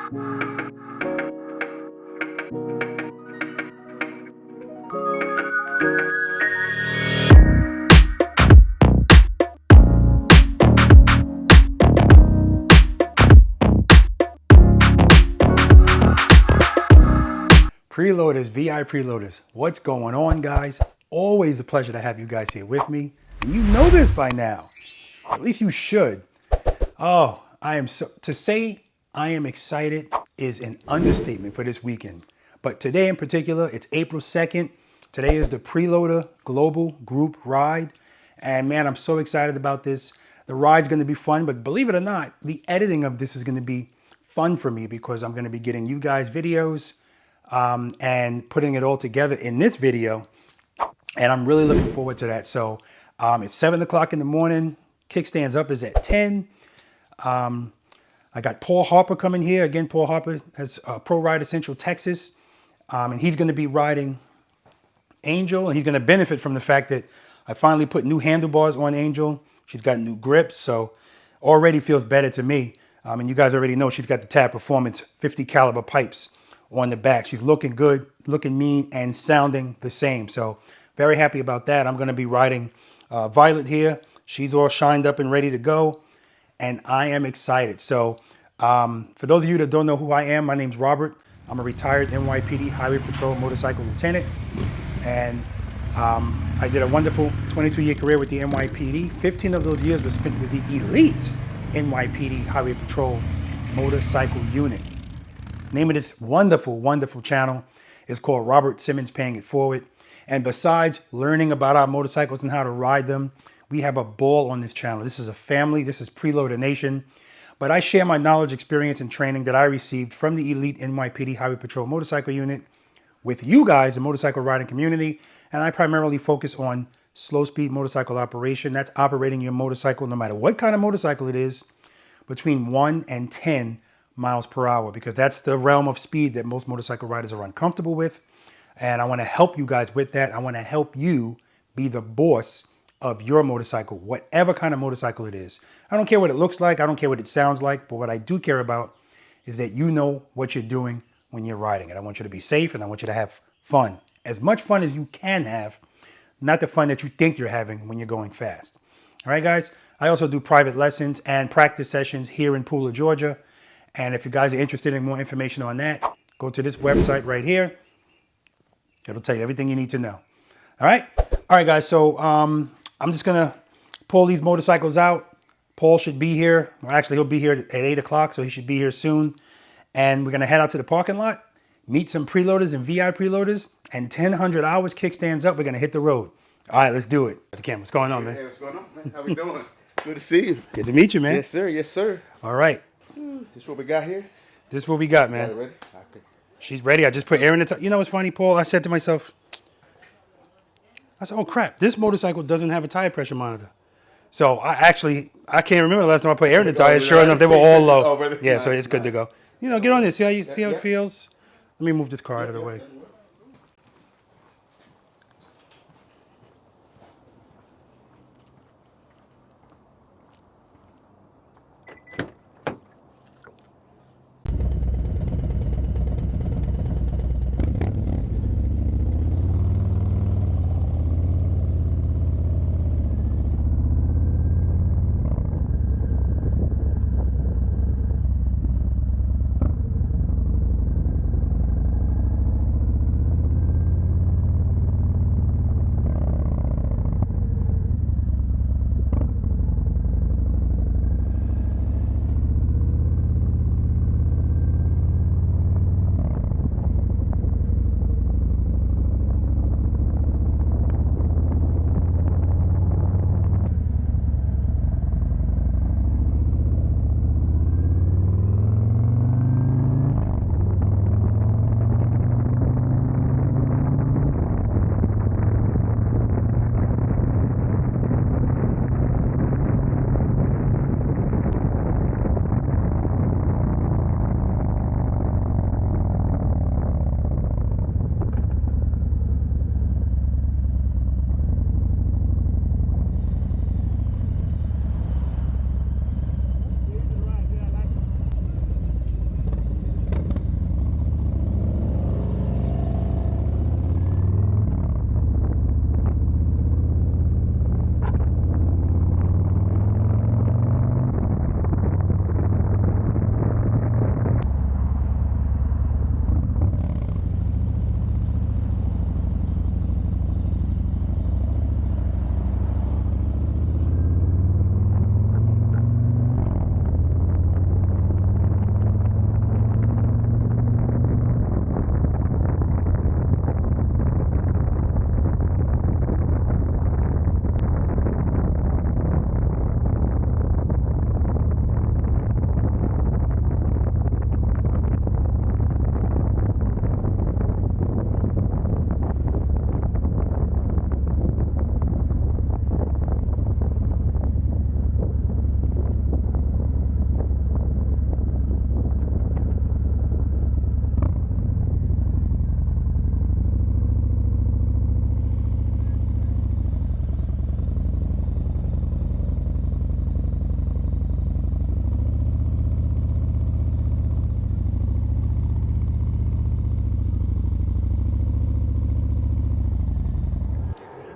Preloaders, VI preloaders, what's going on, guys? Always a pleasure to have you guys here with me. And you know this by now. At least you should. Oh, to say I am excited is an understatement for this weekend. But today in particular, it's April 2nd. Today is the Preloader Global Group Ride. And man, I'm so excited about this. The ride's gonna be fun, but believe it or not, the editing of this is gonna be fun for me because I'm gonna be getting you guys videos and putting it all together in this video. And I'm really looking forward to that. So it's 7 o'clock in the morning. Kickstands up is at 10. I got Paul Harper coming here. Again, Paul Harper has Pro Rider Central Texas. And he's going to be riding Angel. And he's going to benefit from the fact that I finally put new handlebars on Angel. She's got new grips. So already feels better to me. And you guys already know she's got the Tab Performance 50 caliber pipes on the back. She's looking good, looking mean, and sounding the same. So very happy about that. I'm going to be riding Violet here. She's all shined up and ready to go. And I am excited. So for those of you that don't know who I am, my name's Robert. I'm a retired NYPD Highway Patrol motorcycle lieutenant. And I did a wonderful 22-year career with the NYPD. 15 of those years were spent with the elite NYPD Highway Patrol motorcycle unit. Name of this wonderful, wonderful channel is called Robert Simmons Paying It Forward. And besides learning about our motorcycles and how to ride them, we have a ball on this channel. This is a family. This is Preloader Nation. But I share my knowledge, experience, and training that I received from the elite NYPD Highway Patrol motorcycle unit with you guys, the motorcycle riding community. And I primarily focus on slow speed motorcycle operation. That's operating your motorcycle, no matter what kind of motorcycle it is, between 1 and 10 miles per hour, because that's the realm of speed that most motorcycle riders are uncomfortable with. And I want to help you guys with that. I want to help you be the boss of your motorcycle, whatever kind of motorcycle it is. I don't care what it looks like. I don't care what it sounds like. But what I do care about is that you know what you're doing when you're riding it. I want you to be safe and I want you to have fun. As much fun as you can have, not the fun that you think you're having when you're going fast. All right, guys. I also do private lessons and practice sessions here in Pooler, Georgia. And if you guys are interested in more information on that, go to this website right here. It'll tell you everything you need to know. All right. All right, guys. So I'm just going to pull these motorcycles out. Paul should be here. Well, actually, he'll be here at 8 o'clock, so he should be here soon. And we're going to head out to the parking lot, meet some preloaders and VI preloaders, and 1,000 hours kickstands up. We're going to hit the road. All right, let's do it. The camera. What's going on, man? Hey, what's going on, man? How we doing? Good to see you. Good to meet you, man. Yes, sir. Yes, sir. All right. This what we got here? This is what we got, man. Ready? Okay. She's ready. I just put air in the tire. You know what's funny, Paul? I said to myself, I said, oh, crap. This motorcycle doesn't have a tire pressure monitor. So I can't remember the last time I put air in the tires. Sure enough, they were all low. Yeah, so it's good to go. You know, get on this. See how it feels? Let me move this car out of the way.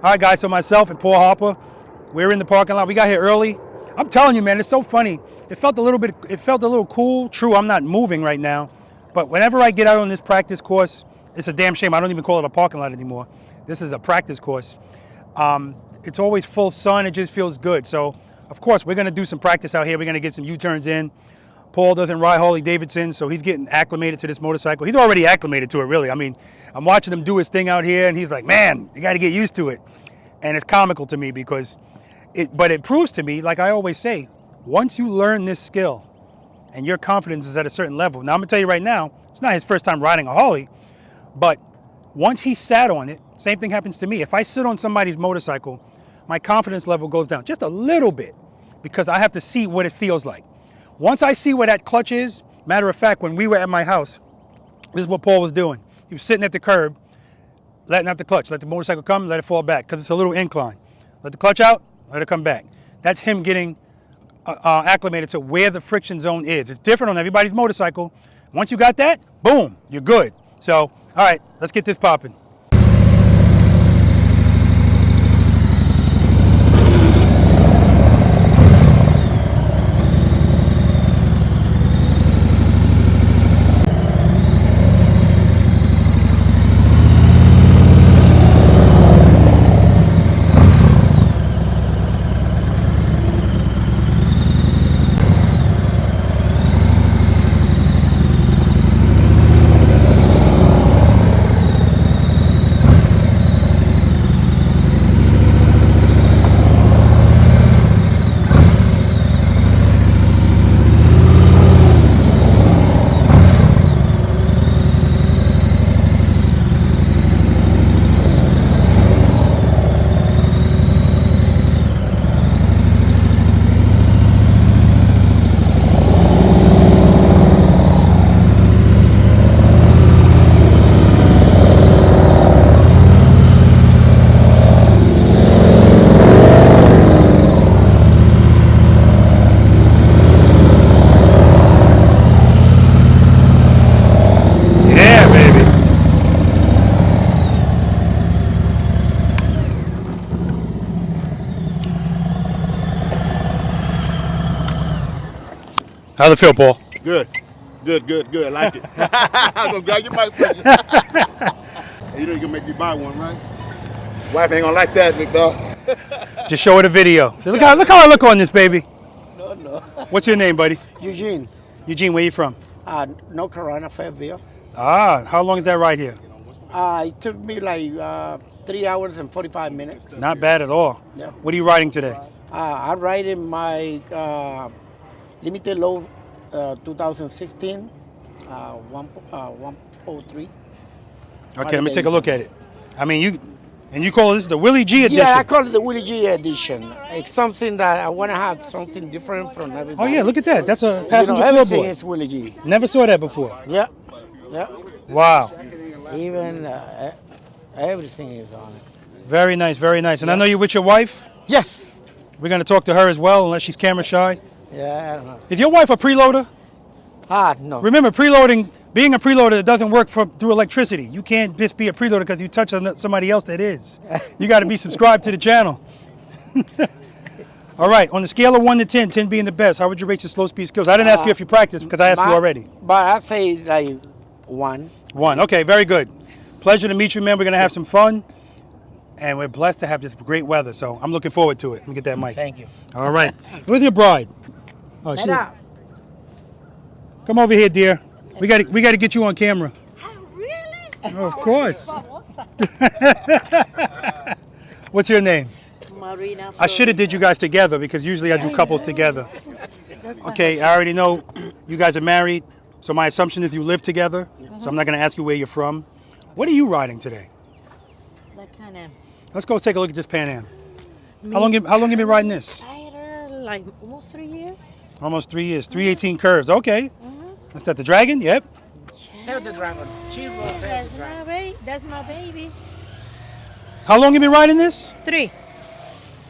All right, guys, so myself and Paul Harper, we're in the parking lot. We got here early. I'm telling you, man, it's so funny. It felt a little cool. True, I'm not moving right now. But whenever I get out on this practice course, it's a damn shame. I don't even call it a parking lot anymore. This is a practice course. It's always full sun. It just feels good. So, of course, we're going to do some practice out here. We're going to get some U-turns in. Paul doesn't ride Harley Davidson, so he's getting acclimated to this motorcycle. He's already acclimated to it, really. I mean, I'm watching him do his thing out here, and he's like, man, you got to get used to it. And it's comical to me because it proves to me, like I always say, once you learn this skill and your confidence is at a certain level. Now, I'm going to tell you right now, it's not his first time riding a Harley, but once he sat on it, same thing happens to me. If I sit on somebody's motorcycle, my confidence level goes down just a little bit because I have to see what it feels like. Once I see where that clutch is, matter of fact, when we were at my house, this is what Paul was doing. He was sitting at the curb, letting out the clutch. Let the motorcycle come, let it fall back because it's a little incline. Let the clutch out, let it come back. That's him getting acclimated to where the friction zone is. It's different on everybody's motorcycle. Once you got that, boom, you're good. So, all right, let's get this popping. How's it feel, Paul? Good. Good. I like it. I'm gonna grab your mic for you. You know you can make me buy one, right? Wife ain't gonna like that, big dog. Just show her the video. Say, look how I look on this, baby. No. What's your name, buddy? Eugene. Eugene, where you from? North Carolina, Fayetteville. Ah, how long is that ride here? It took me like 3 hours and 45 minutes. Not bad at all. Yeah. What are you riding today? I ride in my limited load 2016 103. Okay, let me take a look at it. I mean, you call this the Willie G edition? Yeah, I call it the Willie G edition. It's something that I want to have something different from everybody. Oh yeah, look at that. That's a passenger everything floorboard. is Willie G. Never saw that before. Yeah. Wow. Even everything is on it. Very nice, very nice. And I know you're with your wife? Yes. We're going to talk to her as well, unless she's camera shy. Yeah, I don't know. Is your wife a preloader? No. Remember, preloading, being a preloader, it doesn't work through electricity. You can't just be a preloader because you touch on somebody else that is. You got to be subscribed to the channel. All right, on the scale of 1 to 10, 10 being the best, how would you rate your slow speed skills? I didn't ask you if you practiced because I asked you already. But I'd say like 1. 1, okay, very good. Pleasure to meet you, man. We're going to have some fun. And we're blessed to have this great weather, so I'm looking forward to it. Let me get that mic. Thank you. All right. Where's your bride? Oh, she. Come over here, dear. We got to get you on camera. Really? Oh, of course. What's your name? Marina. I should have did you guys together because usually I do couples together. Okay, I already know you guys are married, so my assumption is you live together. So I'm not going to ask you where you're from. What are you riding today? That kind of. Let's go take a look at this Pan Am. How long you been riding this? I had like almost 3 years. Almost 3 years. 318 curves. Okay. That's that the Dragon? Yep. Tell the driver. That's my baby. How long you been riding this? 3.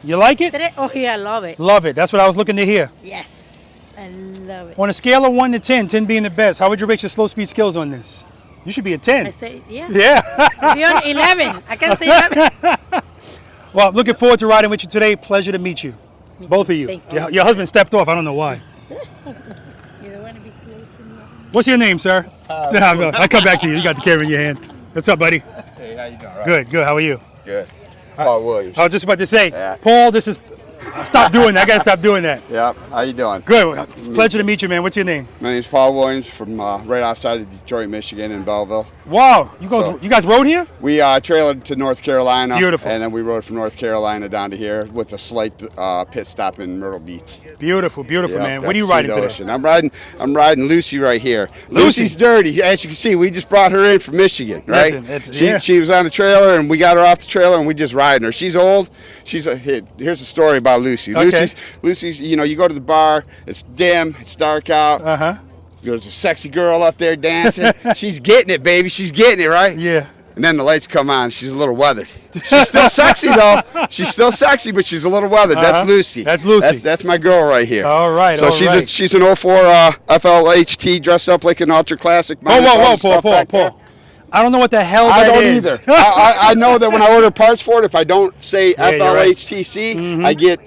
You like it? 3. Oh yeah, I love it. Love it. That's what I was looking to hear. Yes, I love it. On a scale of 1 to 10, 10 being the best, how would you rate your slow speed skills on this? You should be a 10. I say yeah. Yeah. Be on 11. I can say 11. Well, I'm looking forward to riding with you today. Pleasure to meet you. Both of you. Thank you. Your husband stepped off. I don't know why. You don't want to be close to me. What's your name, sir? I'll come back to you. You got the camera in your hand. What's up, buddy? Hey, how you doing? Right. Good, good. How are you? Good. Paul Williams. I was just about to say, Yeah. Paul, this is... Stop doing that. I got to stop doing that. Yeah. How you doing? Good. Pleasure to meet you, man. What's your name? My name's Paul Williams from right outside of Detroit, Michigan, in Belleville. Wow. You So- guys rode here? We trailered to North Carolina. Beautiful. And then we rode from North Carolina down to here with a slight pit stop in Myrtle Beach. Beautiful, beautiful, Yep, man. What are you that's riding the today? ocean. I'm riding Lucy right here. Lucy? Lucy's dirty. As you can see, we just brought her in from Michigan, right? Listen, She was on the trailer, and we got her off the trailer, and we just riding her. She's old. Here's a story about Lucy. Okay. Lucy's. You go to the bar. It's dim. It's dark out. Uh-huh. There's a sexy girl up there dancing. She's getting it, baby. She's getting it, right? Yeah. And then the lights come on. She's a little weathered. She's still sexy though. She's still sexy, but she's a little weathered. Uh-huh. That's Lucy. That's Lucy. That's my girl right here. All right, So all she's right. she's an 04 FLHT dressed up like an ultra classic. Whoa, minus all whoa, the stuff Paul. back there. I don't know what the hell I that don't is. either. I know that when I order parts for it, if I don't say Yeah, you're right. FLHTC, I get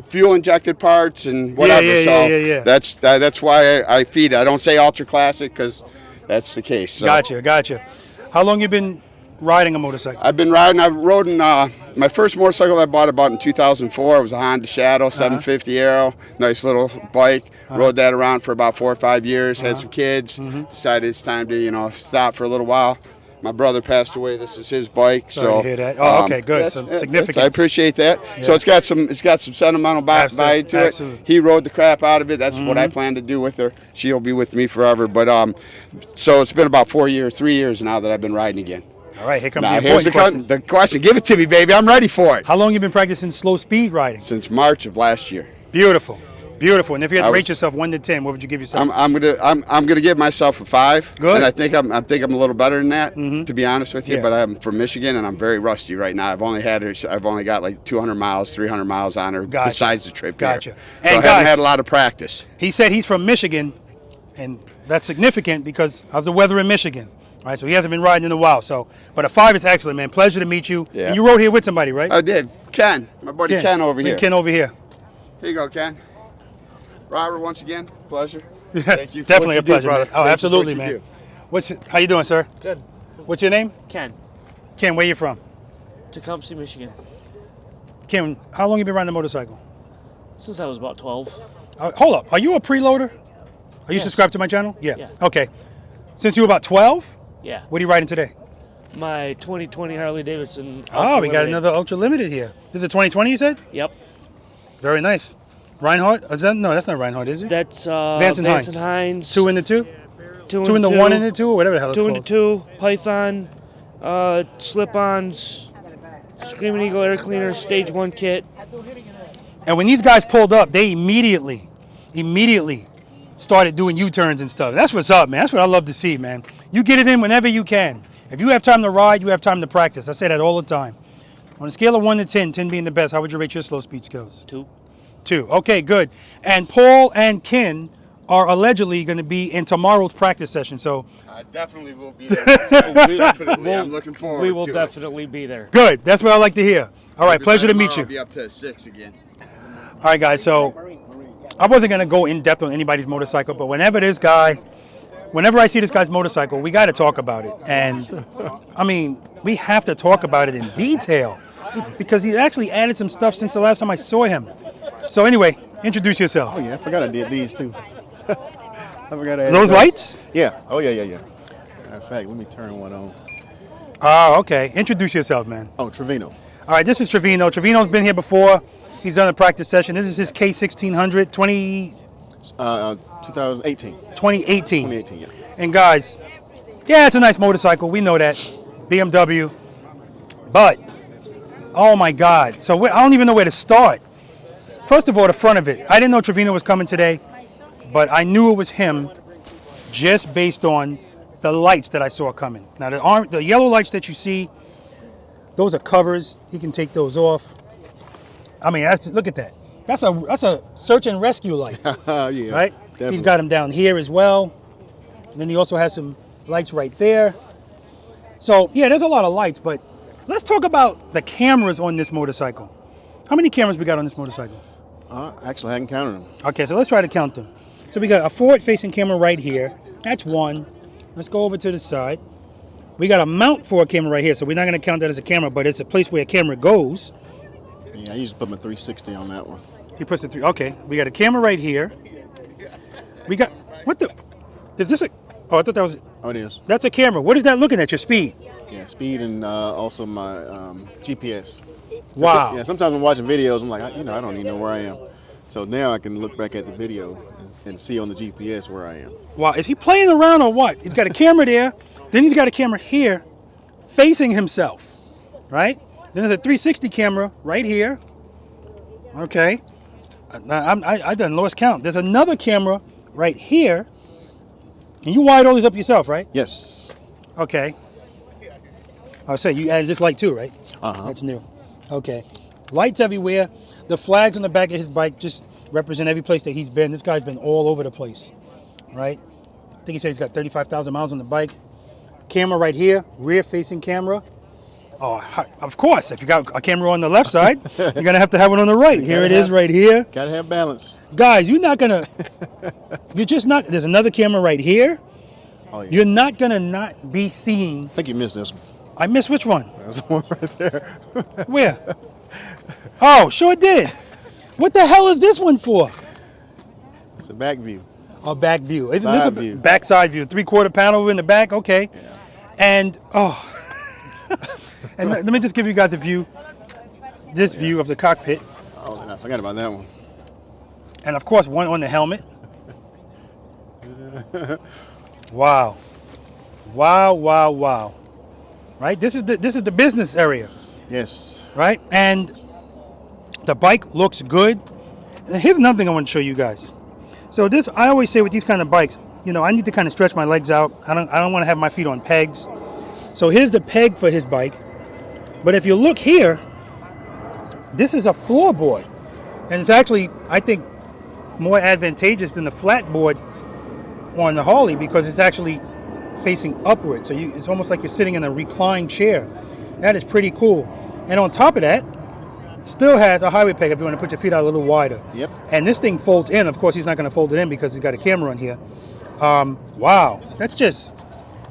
fuel injected parts and whatever. yeah, so yeah. that's why I feed it. I don't say ultra classic because that's the case. So. Gotcha. How long you been riding a motorcycle? I've been riding. I've rode in my first motorcycle I bought about in 2004. It was a Honda Shadow 750 Aero. Nice little bike. Rode that around for about 4 or 5 years. Had some kids. Decided it's time to stop for a little while. My brother passed away. This is his bike. Sorry so to hear that. Oh, okay, good. that's- So that's- significance. I appreciate that. So it's got some sentimental value to it. Absolutely. He rode the crap out of it. That's what I plan to do with her. She'll be with me forever. But so it's been about 3 years now that I've been riding again. All right, here comes Now the here's important question. the question. Give it to me, baby. I'm ready for it. How long you been practicing slow speed riding? Since March of last year. Beautiful. And if you had I to rate was- yourself 1 to 10, what would you give yourself? I'm gonna give myself a 5. Good. And I think I'm a little better than that, to be honest with you. Yeah. But I'm from Michigan and I'm very rusty right now. I've only got like 200 miles, 300 miles on her Gotcha. besides the trip Gotcha. here. And So I guys- haven't had a lot of practice. He said he's from Michigan, and that's significant because how's the weather in Michigan? All right, so he hasn't been riding in a while. But a 5 is excellent, man. Pleasure to meet you. Yeah. And you rode here with somebody, right? I did. Ken, my buddy Ken over Bring here. Ken over here. Here you go, Ken. Robert, once again, pleasure. Thank you. For Definitely what you a pleasure, do, brother. man. Oh, Thank you for absolutely, what you man. do. How you doing, sir? Good. What's your name? Ken. Ken, where you from? Tecumseh, Michigan. Ken, how long you been riding a motorcycle? Since I was about 12. Hold up. Are you a preloader? Are you Yes. subscribed to my channel? Yeah. Yeah. Okay. Since you were about 12, Yeah. what are you riding today? My 2020 Harley Davidson. Oh, Ultra we got Limited. another Ultra Limited here. This is a 2020, you said? Yep. Very nice. Reinhardt? No, that's not Reinhardt, is it? That's Vance and Vance and Hines. 2 in the 2? Two 2 in the 1 and the 2, or whatever the hell it's 2 called. into 2. Python. Slip-ons. Screaming Eagle air cleaner. Stage 1 kit. And when these guys pulled up, they immediately started doing U-turns and stuff. That's what's up, man. That's what I love to see, man. You get it in whenever you can. If you have time to ride, you have time to practice. I say that all the time. On a scale of 1 to 10, 10 being the best, how would you rate your slow speed skills? 2. 2. Okay, good. And Paul and Ken are allegedly going to be in tomorrow's practice session. So I definitely will be there. Definitely. I'm looking forward We will to definitely be there. good. That's what I like to hear. All right, it. pleasure to meet Tomorrow you. I'll be up to 6 again. All right, guys. So I wasn't going to go in depth on anybody's motorcycle, but whenever I see this guy's motorcycle, we got to talk about it. And I mean, we have to talk about it in detail because he's actually added some stuff since the last time I saw him. So anyway, introduce yourself. Oh yeah, I forgot I did these too. I forgot I added Those lights? Yeah. Oh yeah. In fact, let me turn one on. Oh, okay. Introduce yourself, man. Oh, Trevino. All right, this is Trevino. Trevino's been here before. He's done a practice session. This is his K1600 2018. 2018. 2018. Yeah. And guys, yeah, it's a nice motorcycle. We know that. BMW. But, oh my God. So I don't even know where to start. First of all, the front of it. I didn't know Trevino was coming today, but I knew it was him just based on the lights that I saw coming. Now, the yellow lights that you see, those are covers. He can take those off. I mean, look at that. That's a search and rescue light, Yeah. right? Definitely. He's got them down here as well. And then he also has some lights right there. So, yeah, there's a lot of lights, but Let's talk about the cameras on this motorcycle. How many cameras we got on this motorcycle? Actually, I hadn't counted them. Okay, so let's try to count them. So we got a forward-facing camera right here. That's one. Let's go over to the side. We got a mount for a camera right here, so we're not going to count that as a camera, but it's a place where a camera goes. Yeah, I usually put my 360 on that one. He puts the 3. Okay, we got a camera right here. We got, what the, is this a, oh, I thought that was, Oh, it is. that's a camera. What is that looking at, your speed? Yeah, speed and also my GPS. Wow. Yeah, sometimes I'm watching videos, I'm like, I don't even know where I am. So now I can look back at the video and see on the GPS where I am. Wow, is he playing around or what? He's got a camera there, then he's got a camera here facing himself, right? Then there's a 360 camera right here. Okay. I done lost count. There's another camera right here. And you wired all these up yourself, right? Yes. Okay. I'll say you added this light too, right? Uh-huh. That's new. Okay. Lights everywhere. The flags on the back of his bike just represent every place that he's been. This guy's been all over the place, right? I think he said he's got 35,000 miles on the bike. Camera right here, rear-facing camera. Oh, of course, if you got a camera on the left side, you're going to have one on the right. Here it is right here. Gotta have balance. Guys, you're not going to, you're just not, there's another camera right here. Oh, yeah. You're not going to not be seeing. I think you missed this one. I missed which one? There's one right there. Where? Oh, sure did. What the hell is this one for? It's a back view. A back view. Isn't Side this a view. back side view? 3/4 panel in the back. Okay. Yeah. And and let me just give you guys a view. This view of the cockpit, Oh, and I forgot about that one. and of course one on the helmet. Wow, wow, wow, wow. Right. This is the business area. Yes. Right. And the bike looks good. And here's another thing I want to show you guys. So this, I always say with these kind of bikes, I need to kind of stretch my legs out. I don't want to have my feet on pegs. So here's the peg for his bike. But if you look here, this is a floorboard. And it's actually, I think, more advantageous than the flat board on the Harley because it's actually facing upward. So it's almost like you're sitting in a reclined chair. That is pretty cool. And on top of that, still has a highway peg if you want to put your feet out a little wider. Yep. And this thing folds in. Of course, he's not going to fold it in because he's got a camera on here. Wow, that's just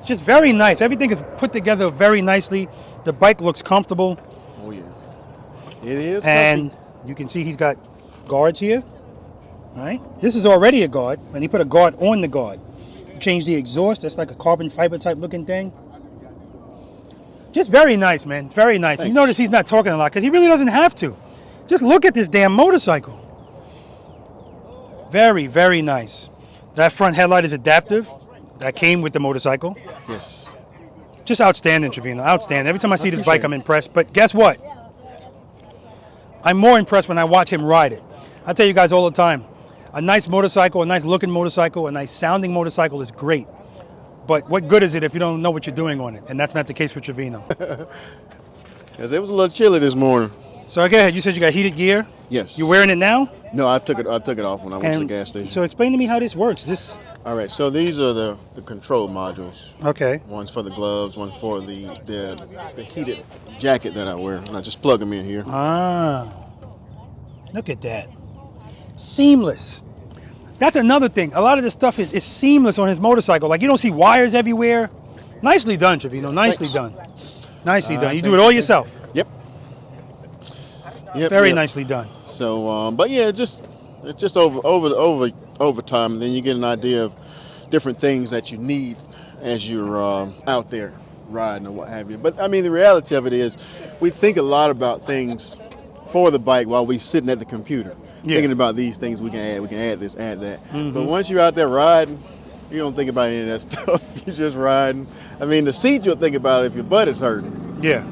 very nice. Everything is put together very nicely. The bike looks comfortable. Oh, yeah. It is And comfy. you can see he's got guards here. All right. This is already a guard, and he put a guard on the guard. Change the exhaust. That's like a carbon fiber type looking thing. Just very nice, man. Very nice. Thanks. You notice he's not talking a lot because he really doesn't have to. Just look at this damn motorcycle. Very, very nice. That front headlight is adaptive. That came with the motorcycle. Yes. Just outstanding, Trevino. Outstanding. Every time I see this bike, appreciate I'm it. impressed. But guess what? I'm more impressed when I watch him ride it. I tell you guys all the time, a nice motorcycle, a nice looking motorcycle, a nice sounding motorcycle is great. But what good is it if you don't know what you're doing on it? And that's not the case with Trevino. Yes, it was a little chilly this morning. So go ahead. You said you got heated gear. Yes. You wearing it now? No, I took it off when I went to the And gas station. so explain to me how this works. This. All right, so these are the control modules. Okay. One's for the gloves, one's for the heated jacket that I wear. And I just plug them in here. Ah. Look at that. Seamless. That's another thing. A lot of this stuff is seamless on his motorcycle. Like you don't see wires everywhere. Nicely done, Trevino. Nicely Thanks. done. Nicely done. You do thank it all you. yourself. Yep. Yep. Very yep. nicely done. So, but yeah, it's just over time, and then you get an idea of different things that you need as you're out there riding or what have you. But I mean, the reality of it is, we think a lot about things for the bike while we're sitting at the computer, thinking about these things we can add. We can add this, add that. Mm-hmm. But once you're out there riding, you don't think about any of that stuff. You're just riding. I mean, the seat you'll think about if your butt is hurting. Yeah.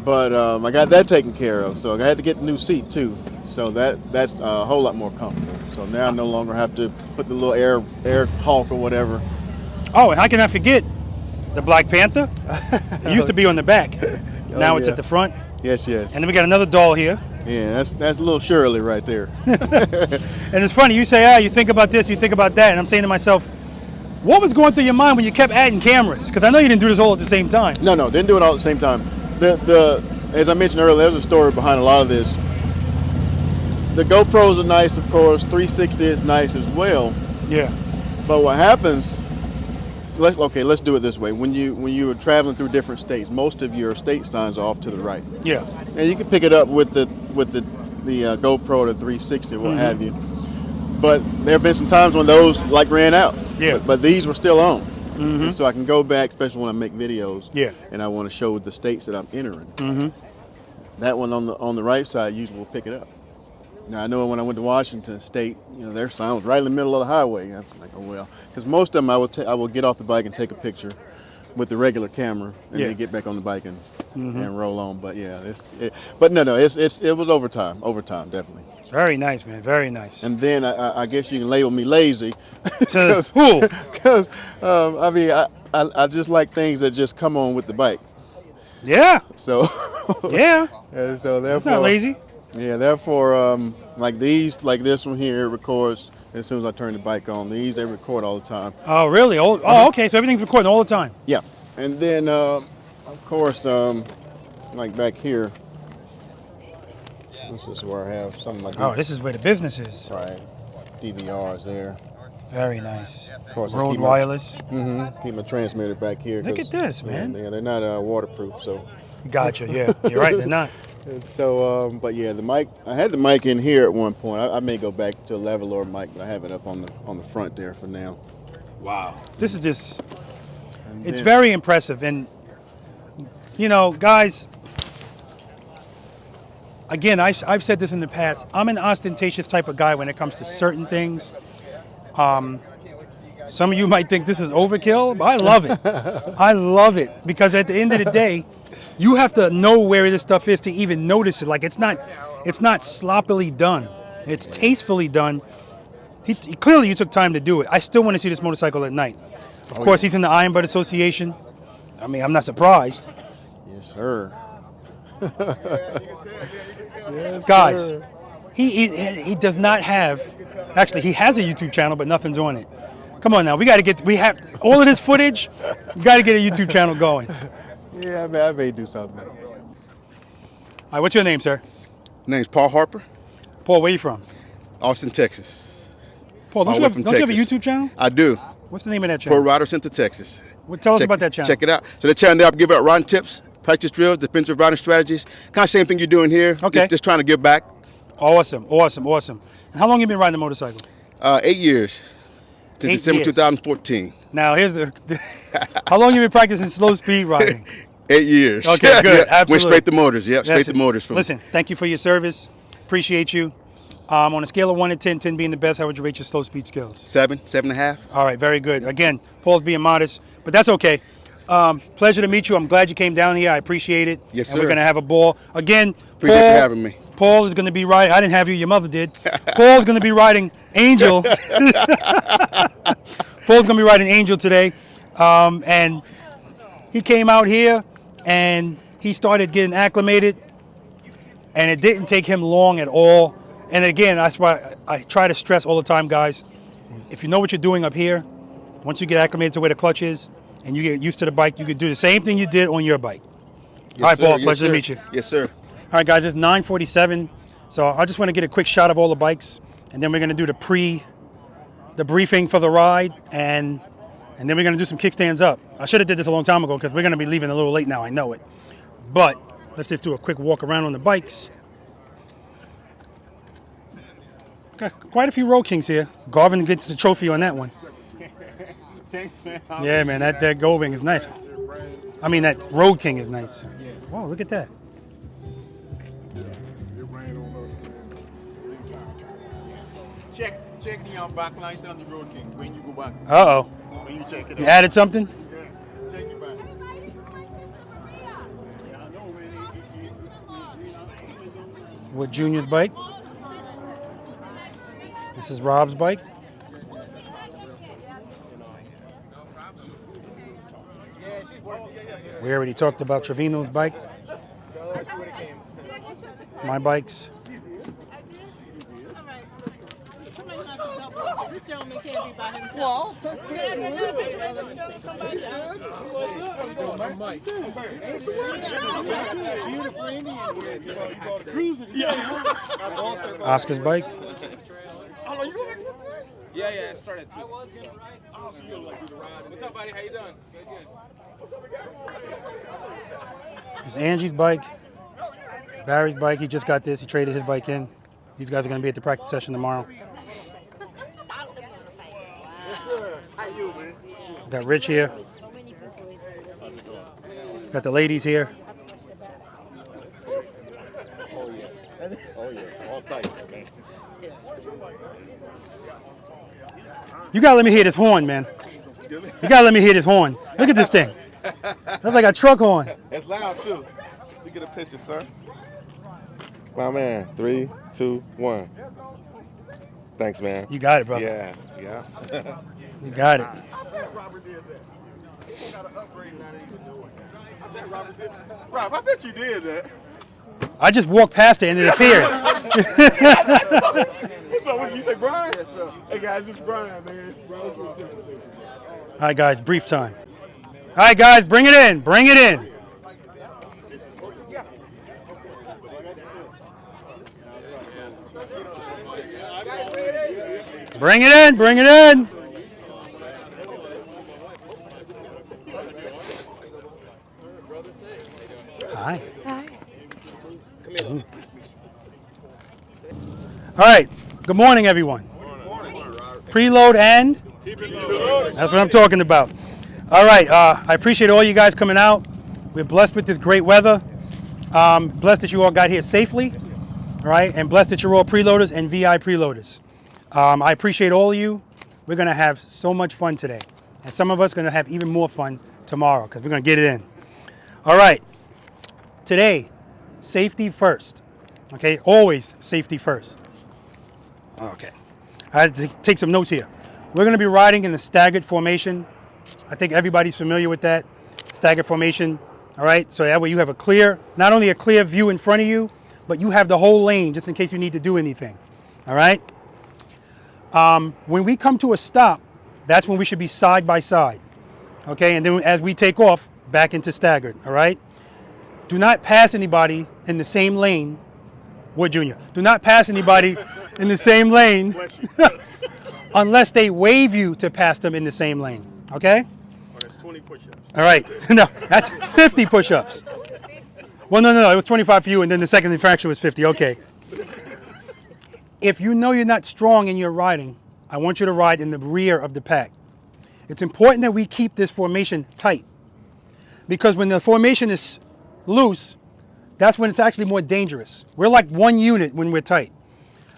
But I got that taken care of, so I had to get a new seat too. So that's a whole lot more comfortable. So now I no longer have to put the little air Hulk or whatever. Oh, and how can I forget the Black Panther? It used to be on the back. Now it's yeah. at the front. Yes, yes. And then we got another doll here. Yeah, that's little Shirley right there. And it's funny, you say, you think about this, you think about that. And I'm saying to myself, what was going through your mind when you kept adding cameras? Because I know you didn't do this all at the same time. No, didn't do it all at the same time. as I mentioned earlier, there's a story behind a lot of this. The GoPros are nice, of course. 360 is nice as well. Yeah. But what happens? Let's do it this way. When you are traveling through different states, most of your state signs are off to the right. Yeah. And you can pick it up with the GoPro, the 360, what have you. But there have been some times when those ran out. Yeah. But these were still on. And so I can go back, especially when I make videos. Yeah. And I want to show the states that I'm entering. That one on the right side usually will pick it up. Now I know when I went to Washington State, their sign was right in the middle of the highway. I'm like, oh well, because most of them I will get off the bike and take a picture with the regular camera, and then get back on the bike and roll on. But yeah, it was overtime, definitely. Very nice, man. Very nice. And then I guess you can label me lazy, Because I just like things that just come on with the bike. Yeah. So Yeah. and so therefore, Not lazy. Yeah, therefore, like this one here, it records as soon as I turn the bike on. These, they record all the time. Oh, really? Oh, okay. So everything's recording all the time. Yeah. And then, of course, like back here, this is where I have something like Oh, this is where the business is. Right. DVRs there. Very nice. Of course, Road wireless. Keep my transmitter back here. Look at this, man. Yeah, they're not waterproof, so. Gotcha. Yeah, you're right. They're not. And so, but yeah, the mic. I had the mic in here at one point. I may go back to a leveler mic, but I have it up on the front there for now. Wow. This is just. It's very impressive, and guys. Again, I've said this in the past. I'm an ostentatious type of guy when it comes to certain things. Some of you might think this is overkill, but I love it. I love it because at the end of the day, you have to know where this stuff is to even notice it. Like it's not sloppily done. It's tastefully done. Clearly, you took time to do it. I still want to see this motorcycle at night. Of course, he's in the Iron Bud Association. I mean, I'm not surprised. Yes, sir. Yes, guys, sir. he does not have. Actually, he has a YouTube channel, but nothing's on it. Come on now, we have all of this footage. We got to get a YouTube channel going. Yeah, I may do something. All right, what's your name, sir? Name's Paul Harper, Paul, where you from? Austin, Texas. Paul, don't you have a YouTube channel? I do. What's the name of that channel? Pro Rider Center, Texas. Well, tell us about that channel. Check it out. So the channel there, I give out riding tips, practice drills, defensive riding strategies. Kind of same thing you're doing here. Okay. Just trying to give back. Awesome. And how long you been riding a motorcycle? 8 years. Since December 2014. Now, how long you been practicing slow speed riding? 8 years. Okay, good. Absolutely. Went straight to motors. Yep, straight to motors. Listen, thank you for your service. Appreciate you. On a scale of 1 to 10, 10 being the best, how would you rate your slow speed skills? 7.5. All right, very good. Again, Paul's being modest, but that's okay. Pleasure to meet you. I'm glad you came down here. I appreciate it. Yes, sir. And we're going to have a ball. Again, Appreciate you having me. Paul is going to be riding. I didn't have you. Your mother did. Paul's going to be riding Angel. Paul's going to be riding Angel today. And he came out here and he started getting acclimated. And it didn't take him long at all. And again, that's why I try to stress all the time, guys. If you know what you're doing up here, once you get acclimated to where the clutch is and you get used to the bike, you can do the same thing you did on your bike. Yes, all right, sir. Paul, Yes, pleasure sir. to meet you. Yes, sir. All right, guys, it's 9:47. So I just want to get a quick shot of all the bikes, and then we're going to do the briefing for the ride, and then we're going to do some kickstands up. I should have did this a long time ago because we're going to be leaving a little late now. I know it. But let's just do a quick walk around on the bikes. Got quite a few Road Kings here. Garvin gets the trophy on that one. Yeah, man, that Gold Wing is nice. I mean, that Road King is nice. Wow, look at that. Check the back lights on the Road King when you go back. Uh-oh. When you check it You out. added something? Yeah, check it back. With Junior's bike. This is Rob's bike. We already talked about Trevino's bike. My bikes. gentleman can't be by himself. Can I get that picture with somebody else? Oscar's bike. Yeah, I started to. I was gonna ride. Oh, so you like to ride. What's up, buddy? How you doing? Good. What's up, This is Angie's bike. Barry's bike. He just got this. He traded his bike in. These guys are going to be at the practice session tomorrow. Got Rich here. Got the ladies here. Oh yeah, all types, man. You got to let me hear this horn, man. You got to let me hear this horn. Look at this thing. That's like a truck horn. It's loud too. Let me get a picture, sir. My man, 3, 2, 1. Thanks, man. You got it, brother. Yeah. You got it. Robert did that. He got an upgrade not even doing that. I bet Robert did. Rob, I bet you did that. I just walked past it and it appeared. What's up with you? You say Brian? Yes, sir. Hey guys, it's Brian, man. All right, guys, brief time. All right, guys, bring it in. Bring it in. Bring it in. Bring it in. Hi. Hi. All right. Good morning, everyone. Preload and? That's what I'm talking about. All right. I appreciate all you guys coming out. We're blessed with this great weather. Blessed that you all got here safely. All right. And blessed that you're all preloaders and VI preloaders. I appreciate all of you. We're going to have so much fun today. And some of us are going to have even more fun tomorrow because we're going to get it in. All right. Today, safety first. Okay. Always safety first. Okay. I had to take some notes here. We're going to be riding in the staggered formation. I think everybody's familiar with that. Staggered formation. All right. So that way you have a clear, not only a clear view in front of you, but you have the whole lane just in case you need to do anything. All right. When we come to a stop, that's when we should be side by side. Okay. And then as we take off, back into staggered. All right. Do not pass anybody in the same lane. Wood Jr. Do not pass anybody in the same lane unless they wave you to pass them in the same lane. Okay? Oh, that's 20 push-ups. All right. No, that's 50 push-ups. Well, no. It was 25 for you, and then the second infraction was 50. Okay. If you know you're not strong in your riding, I want you to ride in the rear of the pack. It's important that we keep this formation tight because when the formation is loose, that's when it's actually more dangerous. We're like one unit when we're tight.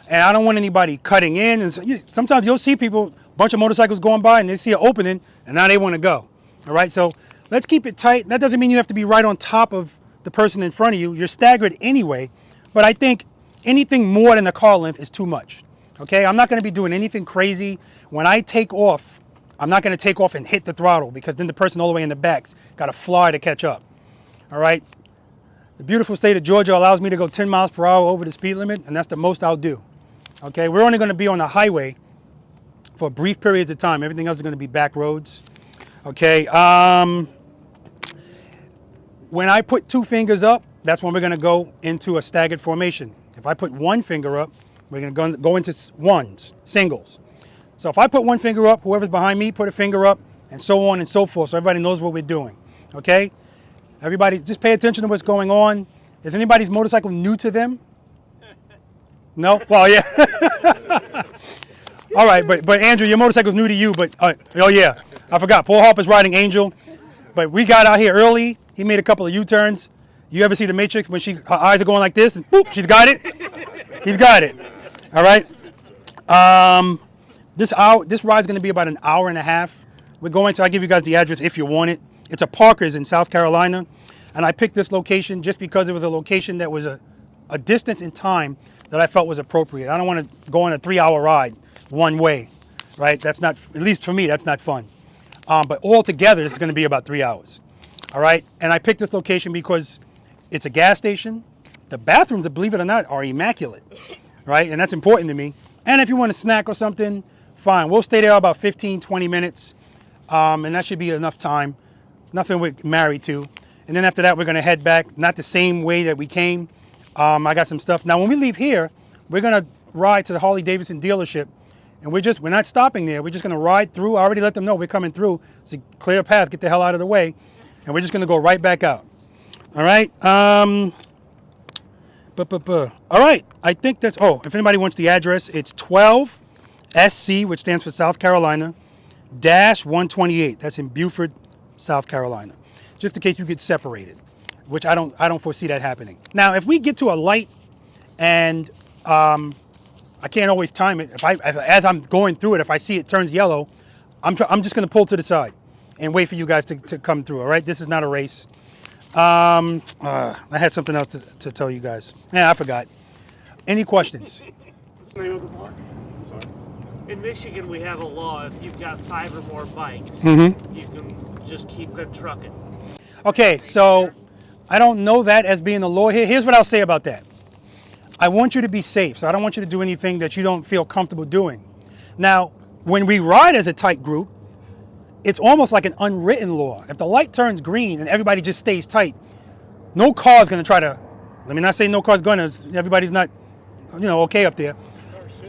And I don't want anybody cutting in. And sometimes you'll see people, a bunch of motorcycles going by and they see an opening and now they want to go. All right, so let's keep it tight. That doesn't mean you have to be right on top of the person in front of you. You're staggered anyway. But I think anything more than the car length is too much. Okay, I'm not going to be doing anything crazy. When I take off, I'm not going to take off and hit the throttle because then the person all the way in the back's got to fly to catch up. All right. The beautiful state of Georgia allows me to go 10 miles per hour over the speed limit, and that's the most I'll do. Okay, we're only going to be on the highway for brief periods of time. Everything else is going to be back roads. Okay, when I put 2 fingers up, that's when we're going to go into a staggered formation. If I put 1 finger up, we're going to go into ones, singles. So if I put 1 finger up, whoever's behind me put a finger up, and so on and so forth, so everybody knows what we're doing. Okay? Everybody, just pay attention to what's going on. Is anybody's motorcycle new to them? No? Well, yeah. All right, but Andrew, your motorcycle's new to you, but, oh yeah, I forgot. Paul Harper's riding Angel, but we got out here early. He made a couple of U-turns. You ever see The Matrix when her eyes are going like this, and boop, she's got it? He's got it. All right? This ride's gonna be about an hour and a half. We're going to, I'll give you guys the address if you want it. It's a Parker's in South Carolina, and I picked this location just because it was a location that was a distance in time that I felt was appropriate. I don't want to go on a 3-hour ride one way, right? That's not, at least for me, that's not fun. But altogether, this is going to be about 3 hours, all right? And I picked this location because it's a gas station. The bathrooms, believe it or not, are immaculate, right? And that's important to me. And if you want a snack or something, fine. We'll stay there about 15, 20 minutes, and that should be enough time. Nothing we're married to. And then after that, we're going to head back, not the same way that we came. I got some stuff. Now, when we leave here, we're going to ride to the Harley Davidson dealership, and we're not stopping there. We're just going to ride through. I already let them know we're coming through. It's a clear path. Get the hell out of the way, and we're just going to go right back out. All right. All right. I think that's. Oh, if anybody wants the address, it's 12 SC, which stands for South Carolina, -128. That's in Beaufort, South Carolina. Just in case you get separated, which I don't foresee that happening. Now, if we get to a light and I can't always time it. As I'm going through it, if I see it turns yellow, I'm just going to pull to the side and wait for you guys to come through. All right, this is not a race. I had something else to tell you guys. Yeah, I forgot. Any questions? What's the name of the park? I'm sorry. In Michigan, we have a law. If you've got 5 or more bikes, you can just keep trucking. Okay, so I don't know that as being the law here. Here's what I'll say about that. I want you to be safe, so I don't want you to do anything that you don't feel comfortable doing. Now, when we ride as a tight group, it's almost like an unwritten law. If the light turns green and everybody just stays tight, no car is going to try to, let me not say no car's going to, everybody's not, okay up there.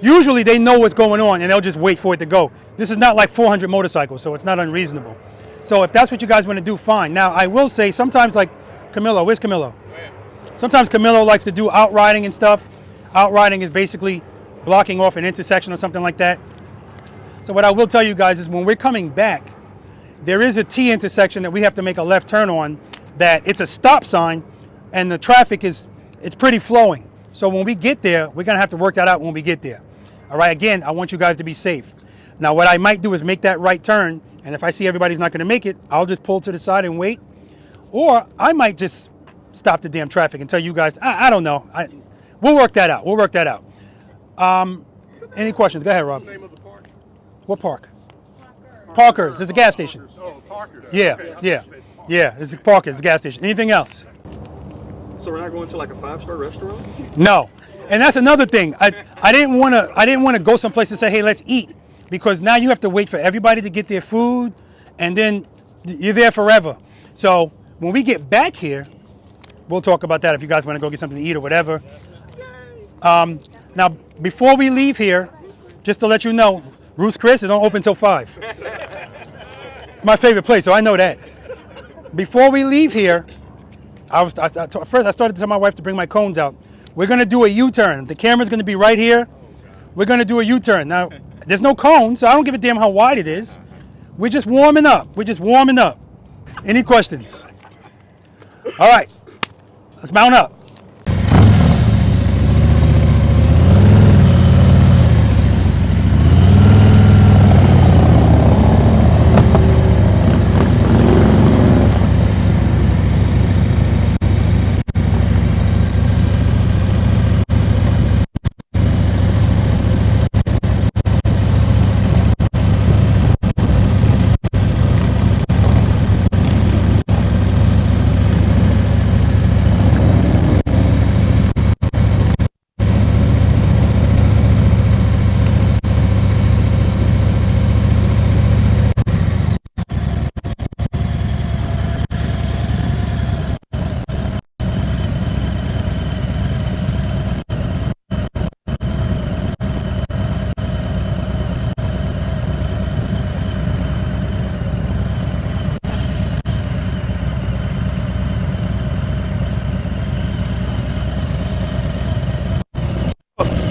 Usually they know what's going on and they'll just wait for it to go. This is not like 400 motorcycles, so it's not unreasonable. So if that's what you guys want to do, fine. Now, I will say sometimes, like Camilo, where's Camilo? Sometimes Camilo likes to do outriding and stuff. Outriding is basically blocking off an intersection or something like that. So what I will tell you guys is when we're coming back, there is a T intersection that we have to make a left turn on, that it's a stop sign and the traffic it's pretty flowing. So when we get there, we're going to have to work that out when we get there. All right, again, I want you guys to be safe. Now, what I might do is make that right turn, and if I see everybody's not going to make it, I'll just pull to the side and wait. Or I might just stop the damn traffic and tell you guys, I don't know. We'll work that out. We'll work that out. Any questions? Go ahead, Rob. What's the name of the park? What park? Parker's. It's a gas station. Oh, Parker. Yeah, Okay, yeah. It's a Parker's. It's a gas station. Anything else? So we're not going to like a 5-star restaurant? No. And that's another thing. I didn't want to go someplace and say, hey, let's eat, because now you have to wait for everybody to get their food, and then you're there forever. So when we get back here, we'll talk about that if you guys want to go get something to eat or whatever. Now, before we leave here, just to let you know, Ruth's Chris, it don't open till 5. My favorite place, so I know that. Before we leave here, first I started to tell my wife to bring my cones out. We're going to do a U-turn. The camera's going to be right here. We're going to do a U-turn. Now, there's no cones, so I don't give a damn how wide it is. We're just warming up. Any questions? All right, let's mount up.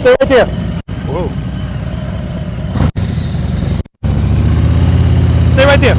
Stay right there. Whoa. Stay right there.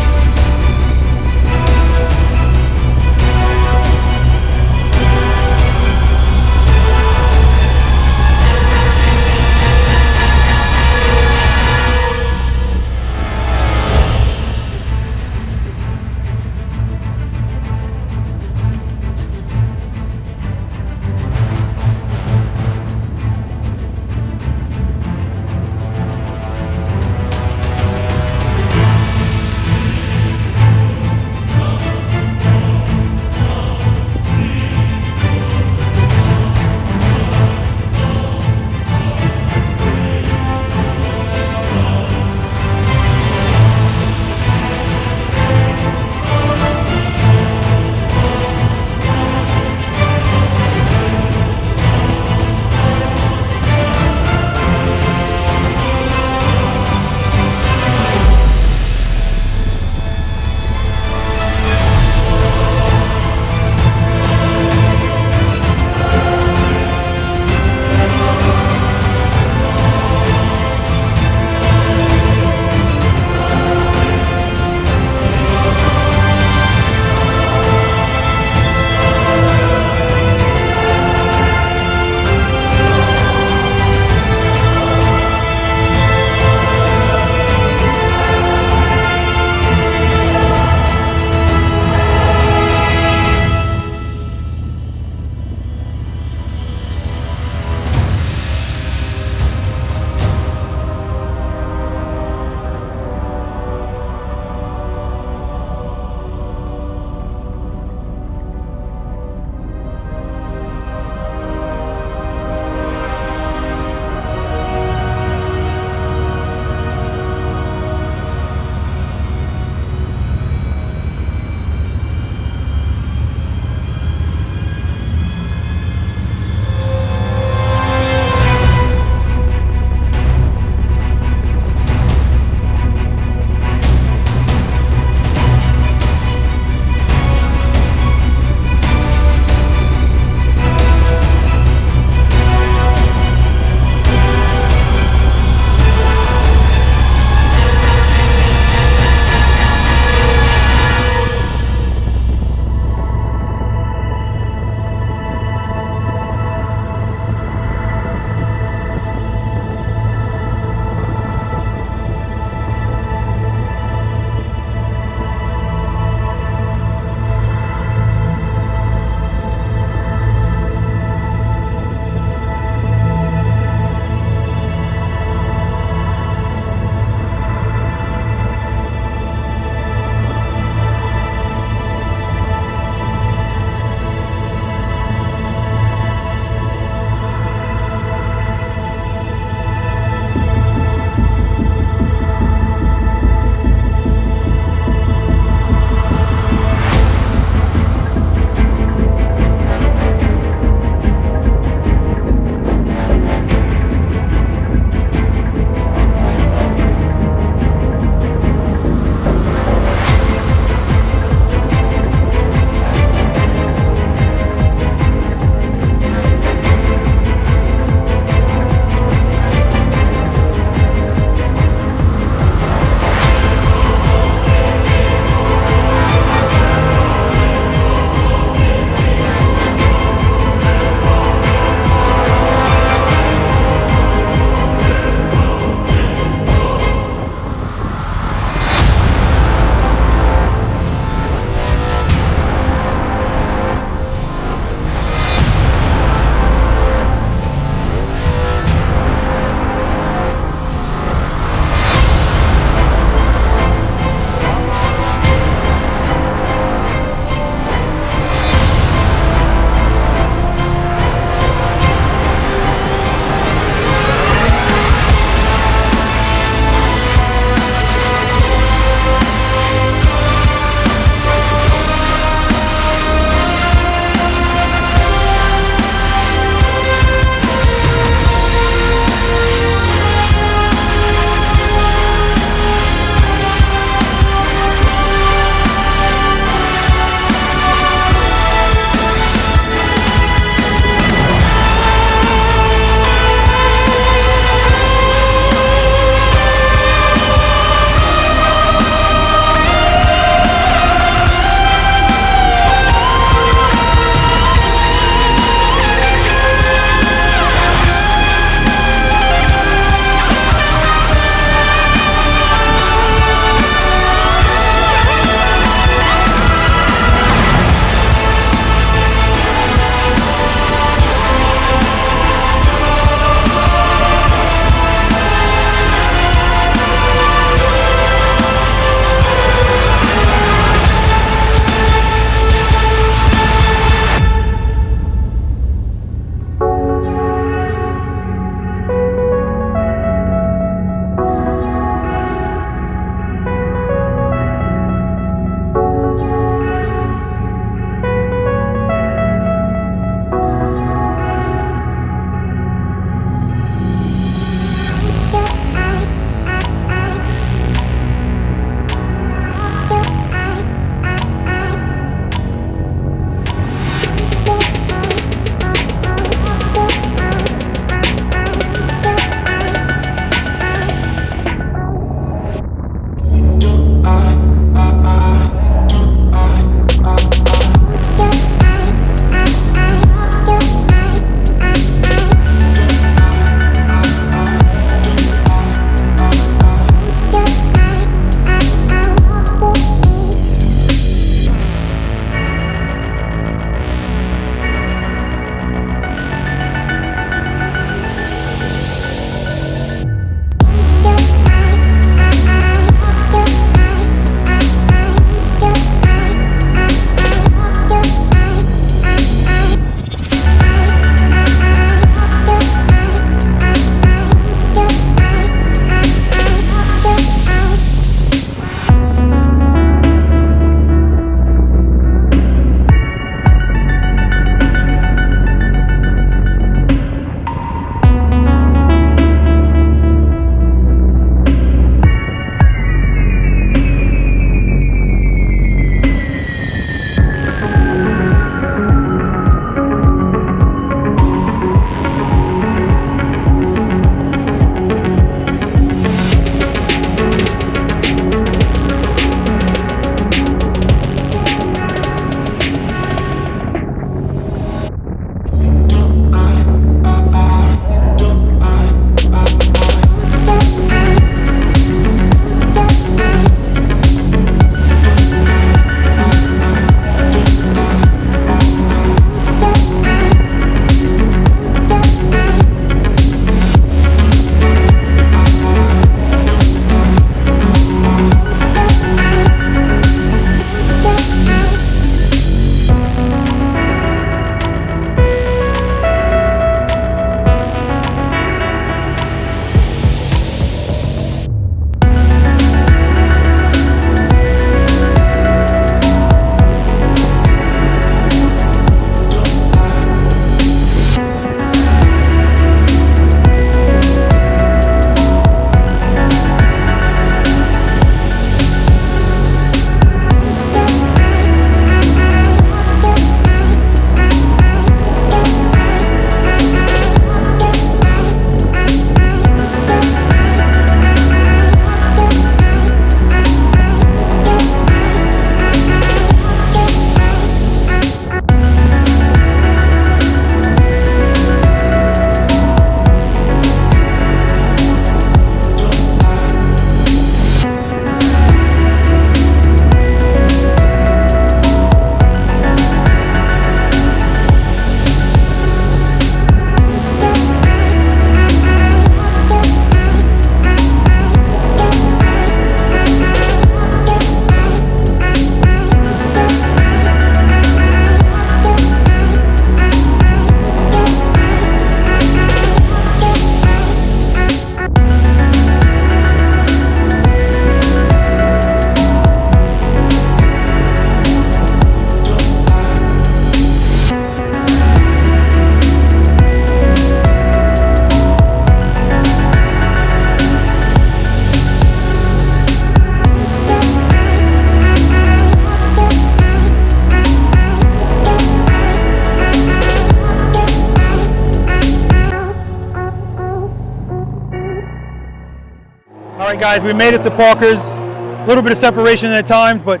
guys, we made it to Parker's. A little bit of separation at times, but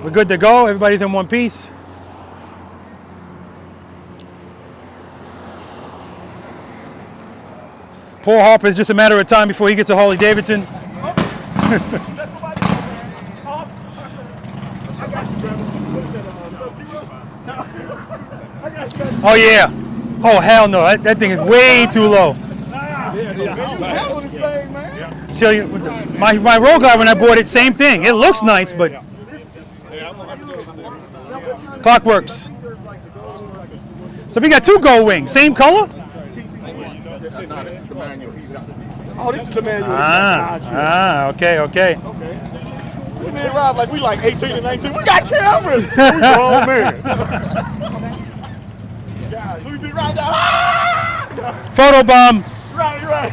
we're good to go. Everybody's in one piece. Poor Harper, it's just a matter of time before he gets a Harley Davidson. Oh yeah. Oh hell no, that thing is way too low. See, my roll guard when I bought it, same thing. It looks nice, but Clockworks. So we got two gold wings, same color? Oh, this is the manual. Okay. We need to ride like we like 18 and 19. We got cameras. We grown men. Guys, we be right now. Photo bomb. Right.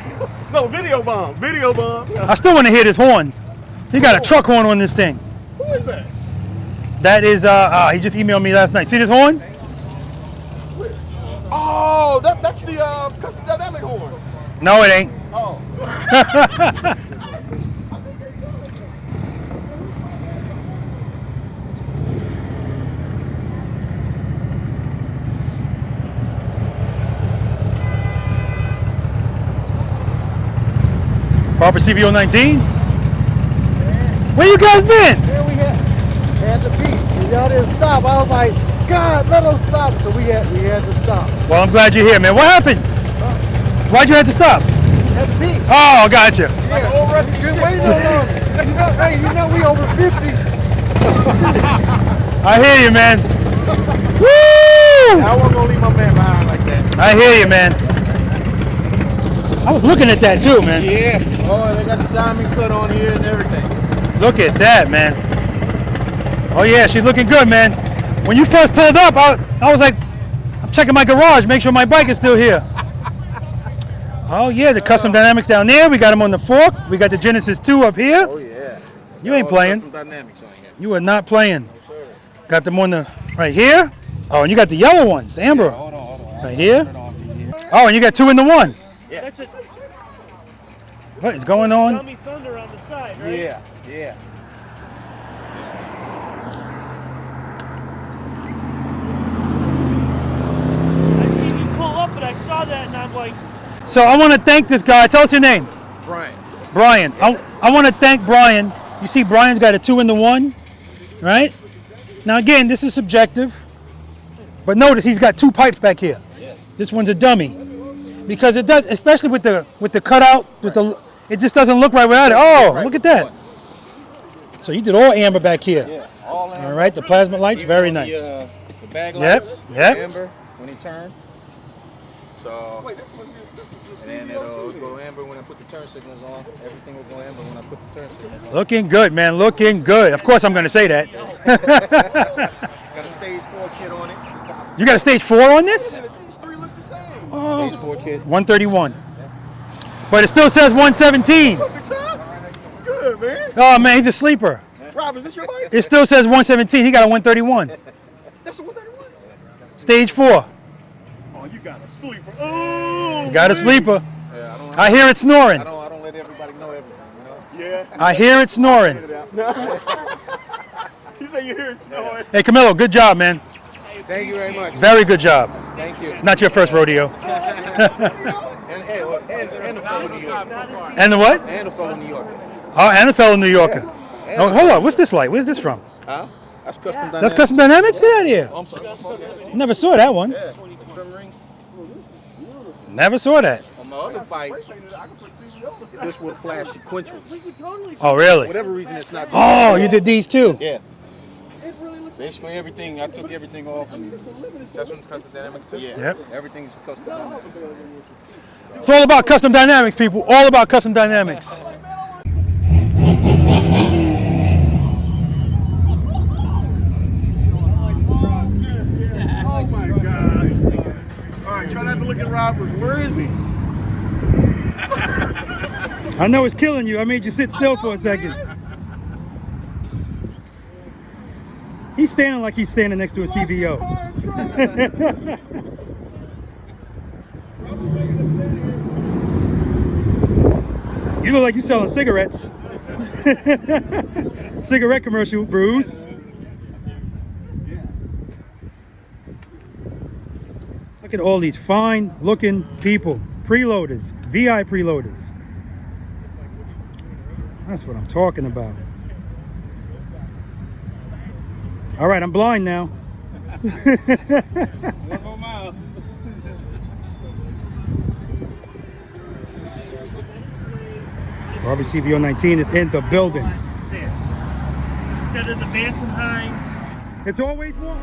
No, video bomb. I still want to hear this horn. He got a truck horn on this thing. Who is that? That is, he just emailed me last night. See this horn? Oh, that's the custom dynamic horn. No, it ain't. Oh. Harper CVO 19. Where you guys been? Yeah, we had to beat. And y'all didn't stop. I was like, God, let us stop. So we had to stop. Well, I'm glad you're here, man. What happened? Why'd you have to stop? Had to beat. Oh, gotcha. Yeah, you been waiting on us. You know we over 50. I hear you, man. Woo! I wasn't gonna leave my man behind like that. I hear you, man. I was looking at that too, man. Yeah. Oh, they got the diamond cut on here and everything. Look at that, man. Oh yeah, she's looking good, man. When you first pulled up, I was like, I'm checking my garage, make sure my bike is still here. Oh yeah, the custom dynamics down there. We got them on the fork. We got the Genesis 2 up here. Oh yeah. You ain't playing. Custom dynamics on here. You are not playing. Got them on the right here. Oh, and you got the yellow ones, amber. Yeah, hold on. Right here. Oh, and you got 2 in the 1. Yeah. That's a What is going on? dummy thunder on the side, right? Yeah. I seen you pull up, but I saw that and I'm like, So I want to thank this guy. Tell us your name. Brian. I want to thank Brian. You see, Brian's got a 2 in the 1, right? Now again, this is subjective, but notice he's got 2 pipes back here. Yeah. This one's a dummy because it does, especially with the cutout, it just doesn't look right without it. Oh, look at that. So you did all amber back here. Yeah, all amber. All right, the plasma lights, very nice. The bag Yep, lights. yep. Amber when he turn. So. Wait, this is and then it'll go amber when I put the turn signals on. Everything will go amber when I put the turn signals on. Looking good, man. Looking good. Of course, I'm going to say that. Got a stage 4 kit on it. You got a stage 4 on this? These 3 look the same. Oh. Stage 4 kit. 131. But it still says 117. Good, man. Oh, man, he's a sleeper. Rob, is this your bike? It still says 117. He got a 131. That's a 131. Stage 4. Oh, you got a sleeper. Oh, You got a sleeper. Yeah, I hear it snoring. I don't let everybody know everything, you know? Yeah. I hear it snoring. You say you hear it snoring. Hey, Camilo, good job, man. Thank you very much. Very good job. Thank you. It's not your first rodeo. And the fellow New Yorker. And the what? And the fellow New Yorker. Oh, and a fellow New Yorker. Oh, hold on. What's this light? Where's this from? Huh? That's custom dynamics. That's Custom Dynamics? Get out of here. Oh, I'm sorry. Never saw that one. Yeah. Trim ring. Never saw that. On my other bike, this would flash sequential. Oh, really? Whatever reason it's not. Oh, you did these too? Yeah. Basically everything, I took everything off. And that's when it's custom dynamics too? Yeah. Yep. Everything's custom dynamics. It's all about Custom Dynamics, people. All about Custom Dynamics. Oh my God. All right, try not to look at Robert. Where is he? I know it's killing you. I made you sit still for a second. He's standing like he's standing next to a CVO. You look like you selling cigarettes. Cigarette commercial, Bruce. Look at all these fine looking people. Preloaders, VI preloaders. That's what I'm talking about. All right, I'm blind now. One more mile. Barbie CVO 19 is in the building. This. Instead of the Vance and Hines. It's always one.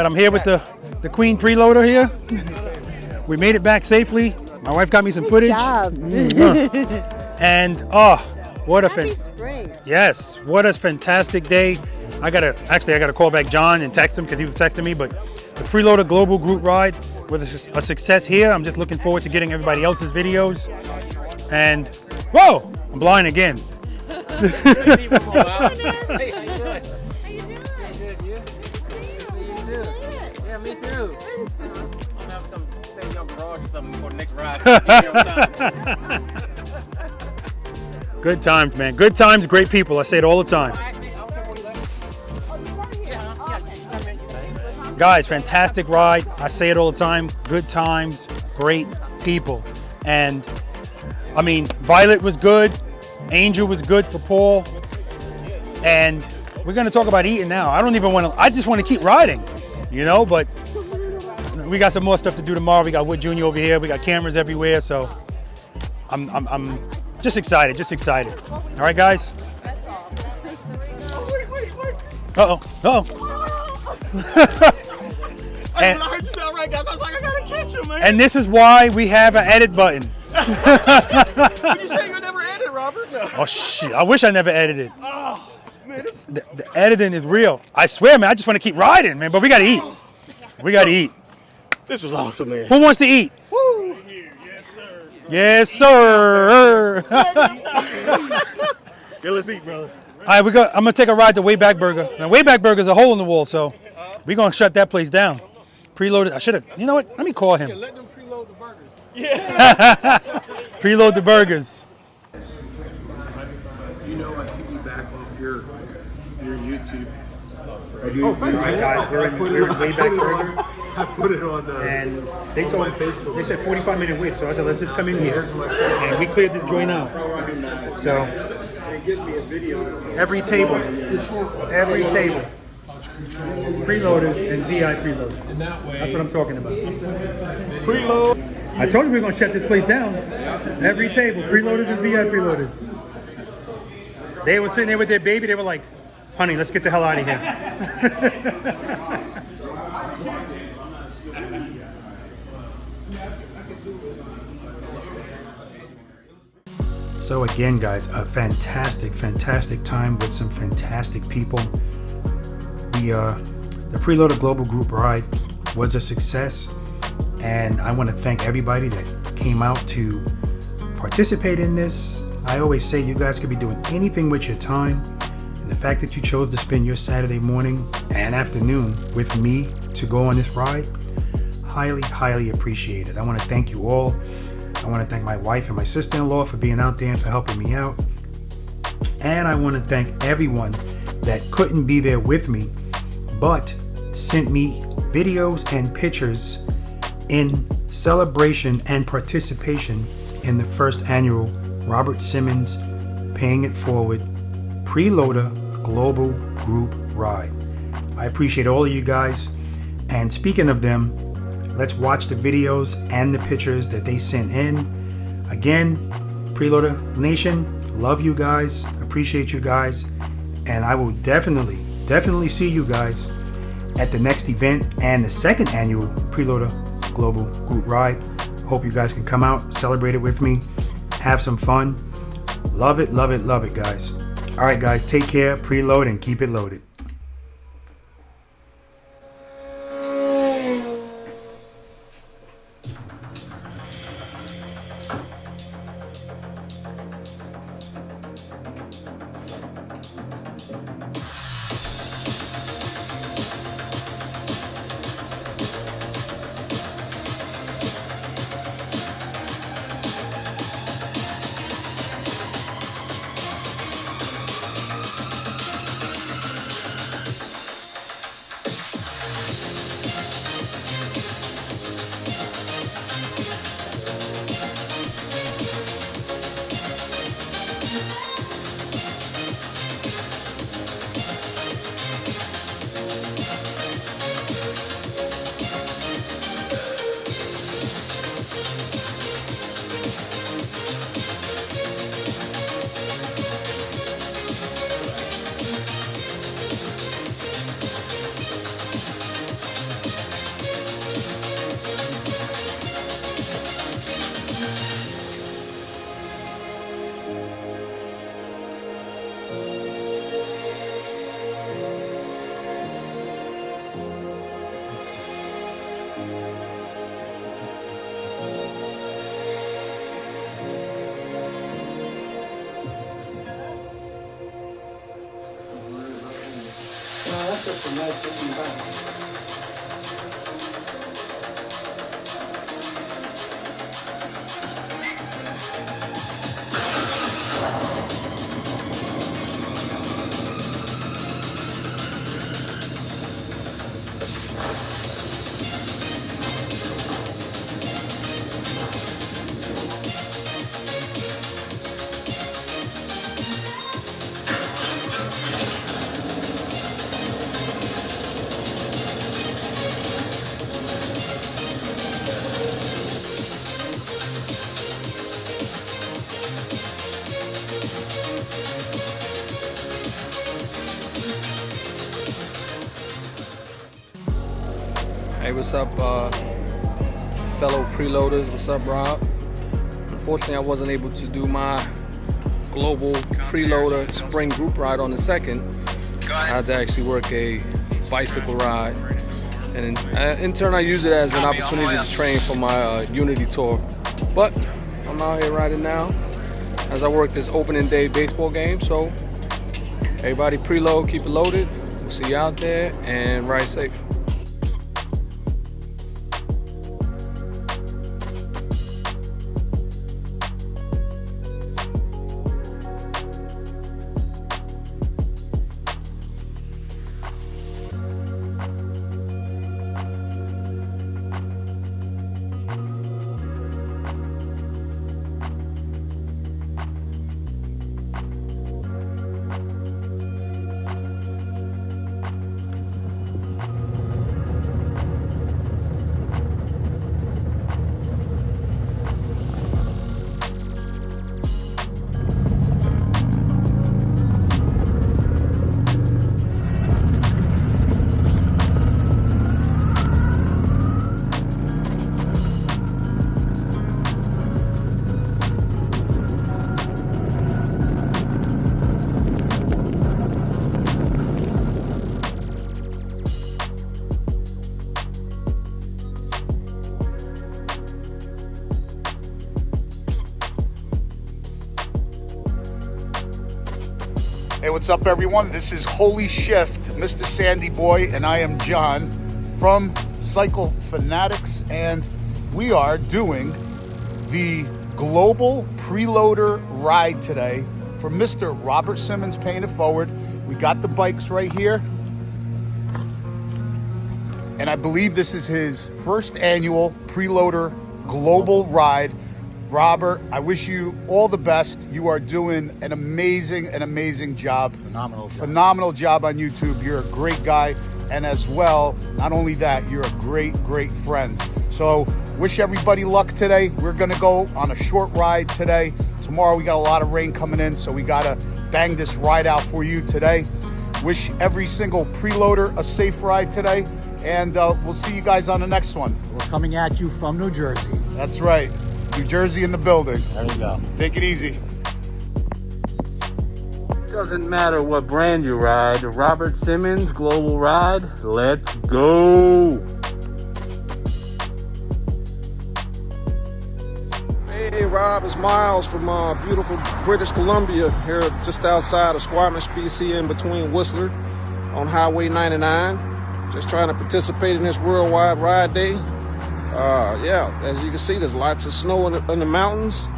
I'm here with the Queen preloader here. We made it back safely. My wife got me some footage. Good job. And oh, what a Happy spring. Yes, what a fantastic day. I gotta call back John and text him because he was texting me, but the Preloader Global Group Ride was a success here. I'm just looking forward to getting everybody else's videos. And whoa, I'm blind again. Yeah, me too. I'm gonna have to come stay in your garage or something for the next ride. Good times, man. Good times, great people. I say it all the time. Guys, fantastic ride. I say it all the time. Good times, great people. And I mean, Violet was good. Angel was good for Paul. And we're gonna talk about eating now. I just want to keep riding, you know, but we got some more stuff to do tomorrow. We got Wood Jr. over here. We got cameras everywhere. So I'm just excited, All right, guys. Uh-oh. I heard you sound right, guys. I was like, I gotta catch him, man. And this is why we have an edit button. Did you say you never edit, Robert? No. Oh shit! I wish I never edited. Oh, man, The editing is real. I swear, man. I just want to keep riding, man. But we gotta eat. We gotta eat. This was awesome, man. Who wants to eat? Woo. Yes, sir. Yeah, let's eat, brother. All right, I'm gonna take a ride to Wayback Burger. Now, Wayback Burger's a hole in the wall, so we're gonna shut that place down. Preloaded. I should have. You know what? Let me call him. Yeah, let them preload the burgers. Yeah. Preload the burgers. You know, I piggyback off your YouTube stuff, right? Oh, thanks, man. Guys, we're in Wayback Burger. I put it on And they told my Facebook. They said 45-minute wait, so I said let's just come in here, and we cleared this joint out. So It gives me a video. every table, preloaders and V.I.Preloaders. That's what I'm talking about. Preload. I told you we were gonna shut this place down. Every table, preloaders and V.I.Preloaders. They were sitting there with their baby. They were like, "Honey, let's get the hell out of here." So again, guys, a fantastic time with some fantastic people. The Preloader Global Group Ride was a success, and I want to thank everybody that came out to participate in this. I always say you guys could be doing anything with your time, and the fact that you chose to spend your Saturday morning and afternoon with me to go on this ride, highly appreciate it. I want to thank you all. I want to thank my wife and my sister-in-law for being out there and for helping me out. And I want to thank everyone that couldn't be there with me, but sent me videos and pictures in celebration and participation in the first annual Robert Simmons Paying It Forward Preloader Global Group Ride. I appreciate all of you guys. And speaking of them, let's watch the videos and the pictures that they sent in. Again, Preloader Nation, love you guys, appreciate you guys, and I will definitely see you guys at the next event and the second annual Preloader Global Group Ride. Hope you guys can come out, celebrate it with me, have some fun. Love it, guys. All right, guys, take care, preload, and keep it loaded. just a nice looking bike. Hey, what's up, fellow preloaders? What's up, Rob? Unfortunately, I wasn't able to do my global preloader spring group ride on the 2nd. I had to actually work a bicycle ride, and in turn, I use it as an opportunity to train for my Unity tour. But I'm out here riding now as I work this opening day baseball game. So everybody preload, keep it loaded. We'll see you out there and ride safe. Hey, what's up, everyone? This is Holy Shift, Mr. Sandy Boy, and I am John from Cycle Fanatics, and we are doing the global preloader ride today for Mr. Robert Simmons, paying it forward. We got the bikes right here, and I believe this is his first annual preloader global ride. Robert, I wish you all the best. You are doing an amazing job. Phenomenal job on YouTube. You're a great guy. And as well, not only that, you're a great friend. So wish everybody luck today. We're going to go on a short ride today. Tomorrow we got a lot of rain coming in, so we got to bang this ride out for you today. Wish every single preloader a safe ride today. And we'll see you guys on the next one. We're coming at you from New Jersey. That's right. New Jersey in the building. There you go. Take it easy. Doesn't matter what brand you ride, the Robert Simmons Global Ride, let's go! Hey Rob, it's Miles from beautiful British Columbia, here just outside of Squamish, BC, in between Whistler on Highway 99. Just trying to participate in this worldwide ride day. Yeah, as you can see, there's lots of snow in the mountains.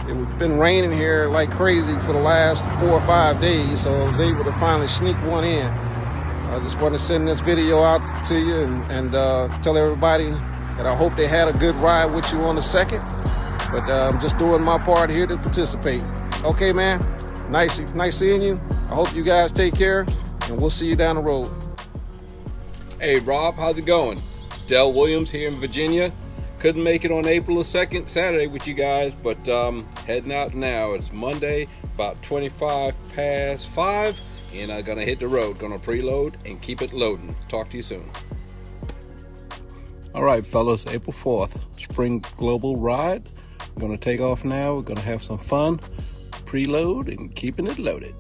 It's been raining here like crazy for the last 4 or 5 days, so I was able to finally sneak one in. I just want to send this video out to you and tell everybody that I hope they had a good ride with you on the 2nd. But I'm just doing my part here to participate. Okay, man. Nice seeing you. I hope you guys take care, and we'll see you down the road. Hey, Rob, how's it going? Del Williams here in Virginia. Couldn't make it on April the 2nd, Saturday, with you guys, but heading out now. It's Monday, about 25 past 5, and I'm gonna hit the road. Gonna preload and keep it loading. Talk to you soon. All right, fellas, April 4th, Spring Global Ride. I'm gonna take off now. We're gonna have some fun, preload, and keeping it loaded.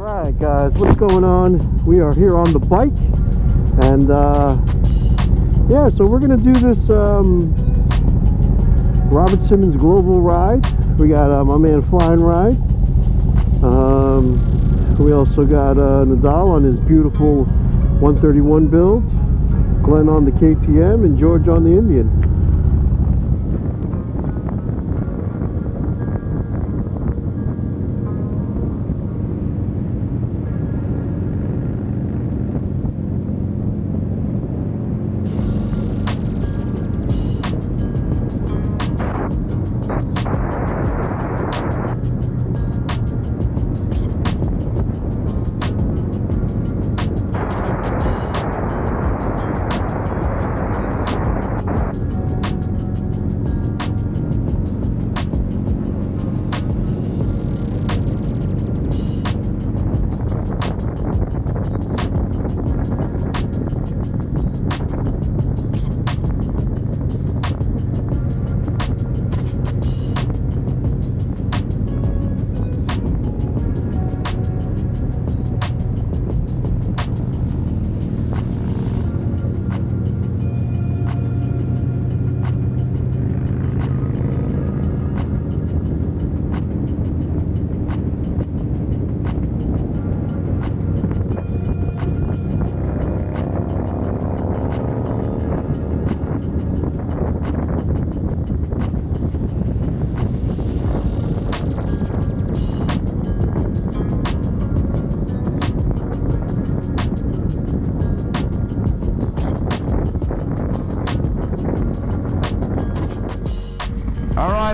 Alright guys, what's going on? We are here on the bike, and yeah, so we're gonna do this Robert Simmons global ride. We got my man Flying Ride. We also got Nadal on his beautiful 131 build, Glenn on the KTM, and George on the Indian.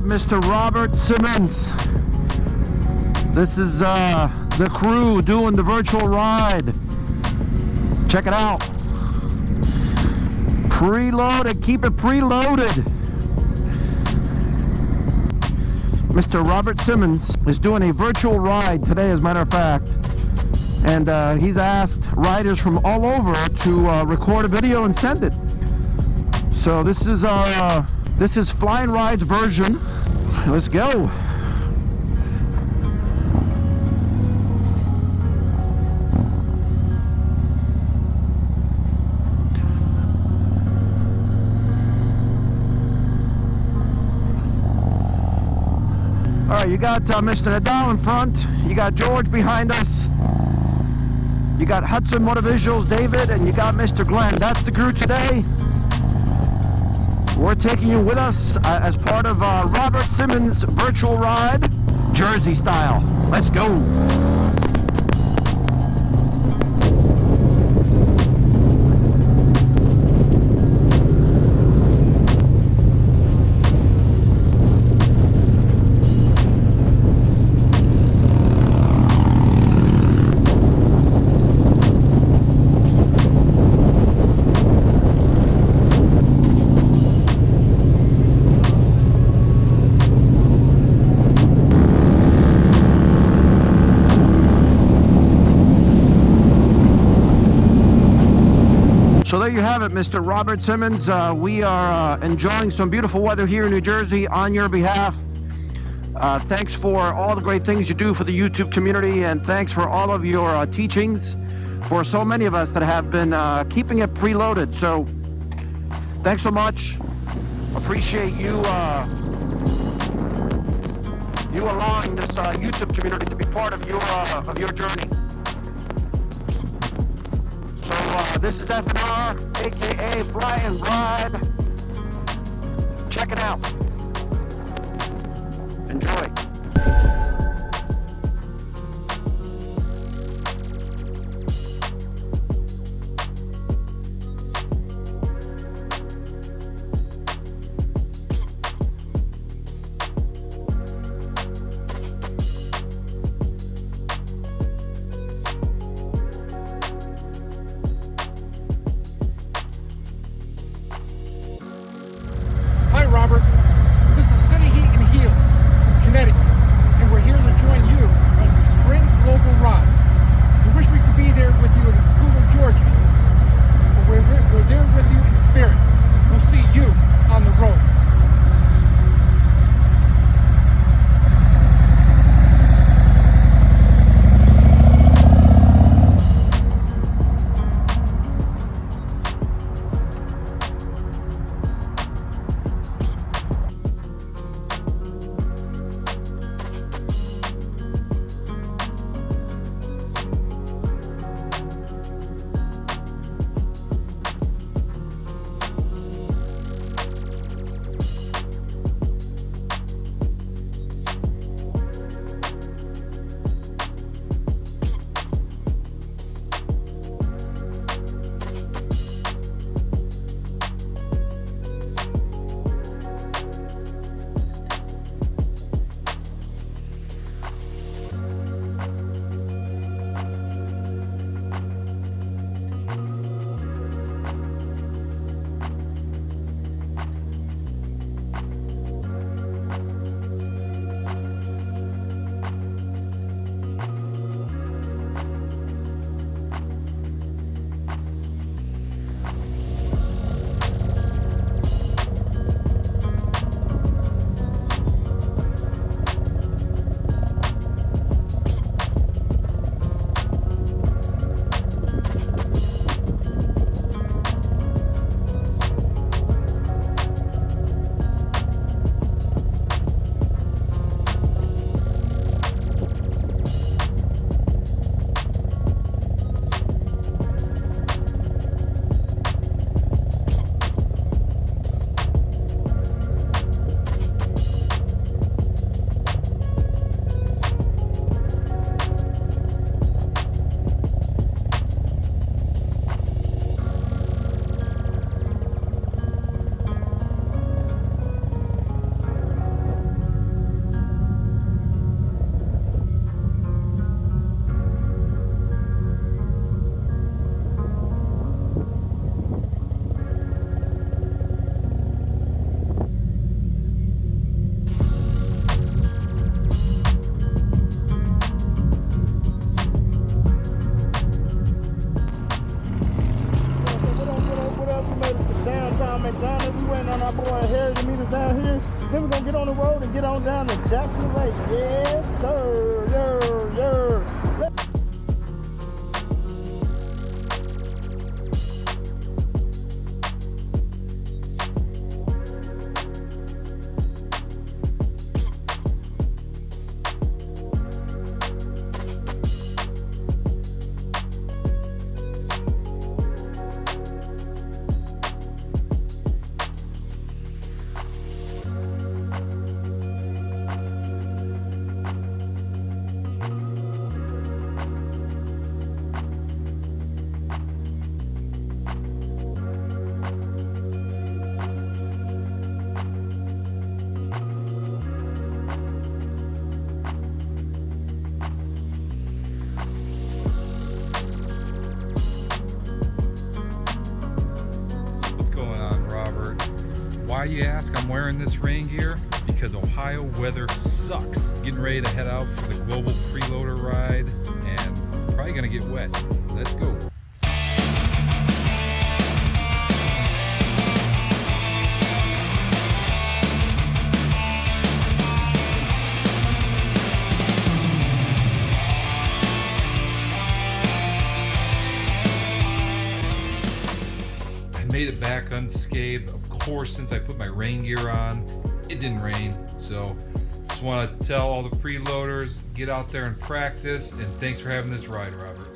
Mr. Robert Simmons. This is the crew doing the virtual ride. Check it out. Preloaded, keep it preloaded. Mr. Robert Simmons is doing a virtual ride today, as a matter of fact. And he's asked riders from all over to record a video and send it. So this is our this is Flying Ride's version. Let's go. All right, you got Mr. Nadal in front. You got George behind us. You got Hudson Motor Visuals, David, and you got Mr. Glenn. That's the crew today. We're taking you with us as part of Robert Simmons' virtual ride, Jersey style. Let's go. So there you have it, Mr. Robert Simmons. We are enjoying some beautiful weather here in New Jersey on your behalf. Thanks for all the great things you do for the YouTube community, and thanks for all of your teachings for so many of us that have been keeping it preloaded. So thanks so much. Appreciate you you allowing this YouTube community to be part of your journey. So this is FNR, aka Flying Ride. Check it out. Enjoy. Hi, Robert. This is City Heat and Heels from Connecticut. on down to Jackson Lake. Yes, sir. Yeah, yeah. Why, you ask? I'm wearing this rain gear because Ohio weather sucks. Getting ready to head out for the global preloader ride and probably gonna get wet. Let's go. Made it back unscathed. Of course, since I put my rain gear on, it didn't rain. So just want to tell all the preloaders, get out there and practice, and thanks for having this ride, Robert.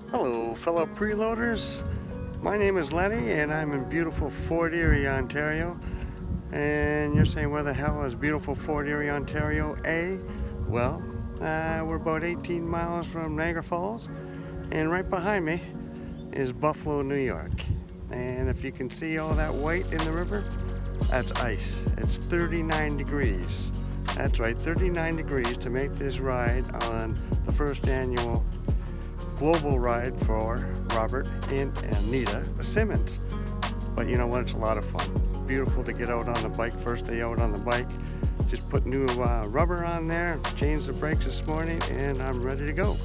Hello, fellow preloaders. My name is Lenny, and I'm in beautiful Fort Erie, Ontario. And you're saying, where the hell is beautiful Fort Erie, Ontario? Well, we're about 18 miles from Niagara Falls, and right behind me is Buffalo, New York. And if you can see all that white in the river, that's ice. It's 39 degrees. That's right, 39 degrees to make this ride on the first annual global ride for Robert and Anita Simmons. But you know what, it's a lot of fun. Beautiful to get out on the bike, first day out on the bike. Just put new rubber on there, changed the brakes this morning, and I'm ready to go.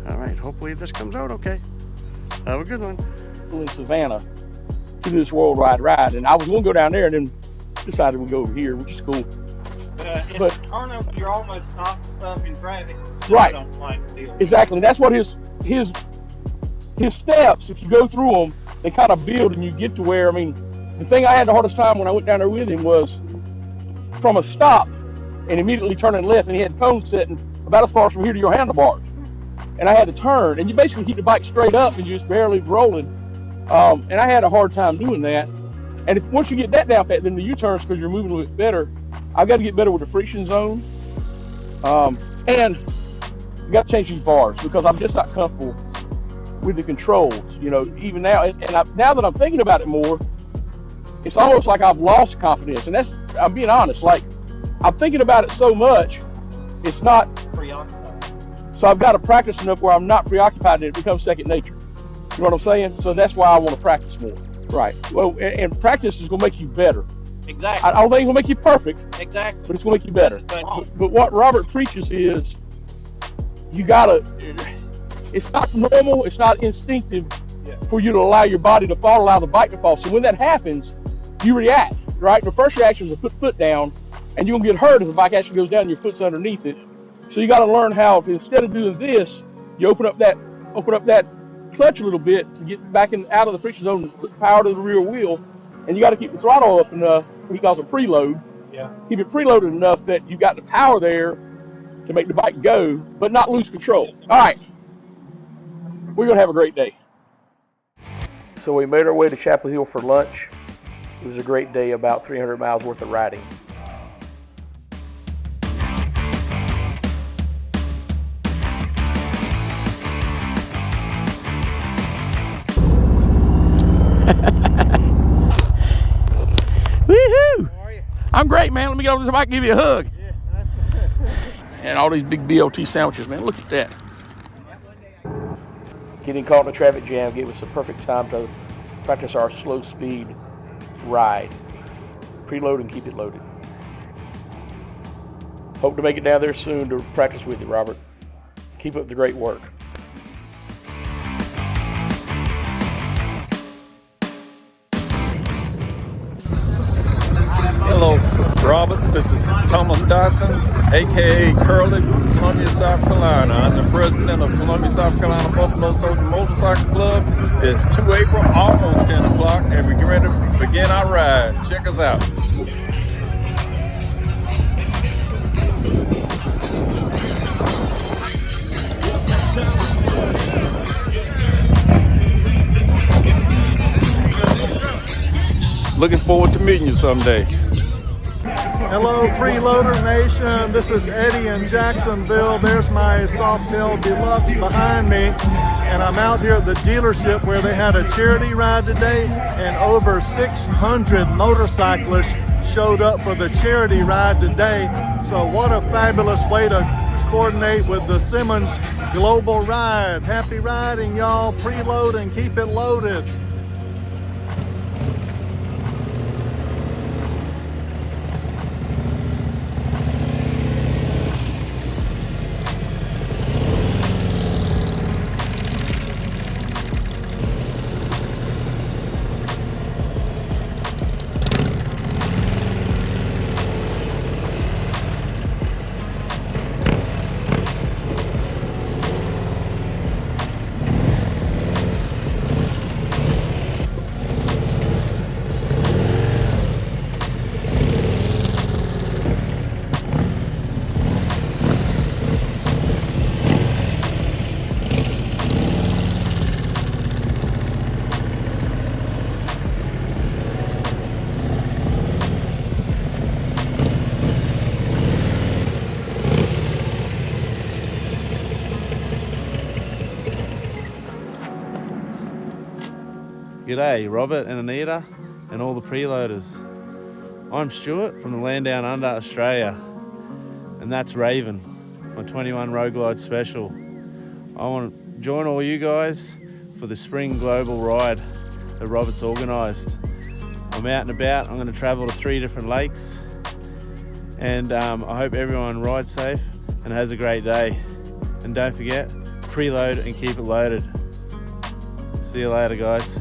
All right, hopefully this comes out okay. Have a good one. In Savannah to this worldwide ride, and I was going to go down there and then decided we'd go over here, which is cool. But you're almost stopped stuff in traffic. So right. I don't like the deal. Exactly. That's what his steps, if you go through them, they kind of build and you get to where, I mean, the thing I had the hardest time when I went down there with him was from a stop and immediately turning left, and he had cones sitting about as far as from here to your handlebars. And I had to turn, and you basically keep the bike straight up and you're just barely rolling. And I had a hard time doing that. And if once you get that down pat, then the U-turns, because you're moving a little bit better, I've got to get better with the friction zone. And you got to change these bars because I'm just not comfortable with the controls. You know, even now, now that I'm thinking about it more, it's almost like I've lost confidence. And that's, I'm being honest, like I'm thinking about it so much, it's not preoccupied. So I've got to practice enough where I'm not preoccupied and it becomes second nature. You know what I'm saying? So that's why I want to practice more. Right. Well, and practice is going to make you better. Exactly. I don't think it's going to make you perfect. Exactly. But it's going to make you better. But what Robert preaches is you got to, it's not normal, it's not instinctive for you to allow your body to fall, allow the bike to fall. So when that happens, you react, right? The first reaction is to put foot down, and you're going to get hurt if the bike actually goes down and your foot's underneath it. So you got to learn how, instead of doing this, you open up that clutch a little bit to get back out of the friction zone and put power to the rear wheel, and you got to keep the throttle up enough, what he calls a preload. Yeah. Keep it preloaded enough that you got the power there to make the bike go, but not lose control. All right, we're gonna have a great day. So we made our way to Chapel Hill for lunch. It was a great day, about 300 miles worth of riding. Woohoo! I'm great, man. Let me get over this bike and give you a hug. Yeah, that's and all these big BLT sandwiches, man. Look at that. Getting caught in a traffic jam gave us the perfect time to practice our slow speed ride. Preload and keep it loaded. Hope to make it down there soon to practice with you, Robert. Keep up the great work. Hello, Robert. This is Thomas Dodson, aka Curly from Columbia, South Carolina. I'm the president of Columbia, South Carolina Buffalo Soldier Motorcycle Club. It's 2 April, almost 10 o'clock, and we're ready to begin our ride. Check us out. Looking forward to meeting you someday. Hello, Preloader Nation. This is Eddie in Jacksonville. There's my Softail Deluxe behind me. And I'm out here at the dealership where they had a charity ride today, and over 600 motorcyclists showed up for the charity ride today. So what a fabulous way to coordinate with the Simmons Global Ride. Happy riding, y'all. Preload and keep it loaded. G'day Robert and Anita and all the preloaders. I'm Stuart from the land down under Australia, and that's Raven, my 21 Road Glide special. I want to join all you guys for the spring global ride that Robert's organised. I'm out and about. I'm going to travel to 3 different lakes, and I hope everyone rides safe and has a great day. And don't forget, preload and keep it loaded. See you later, guys.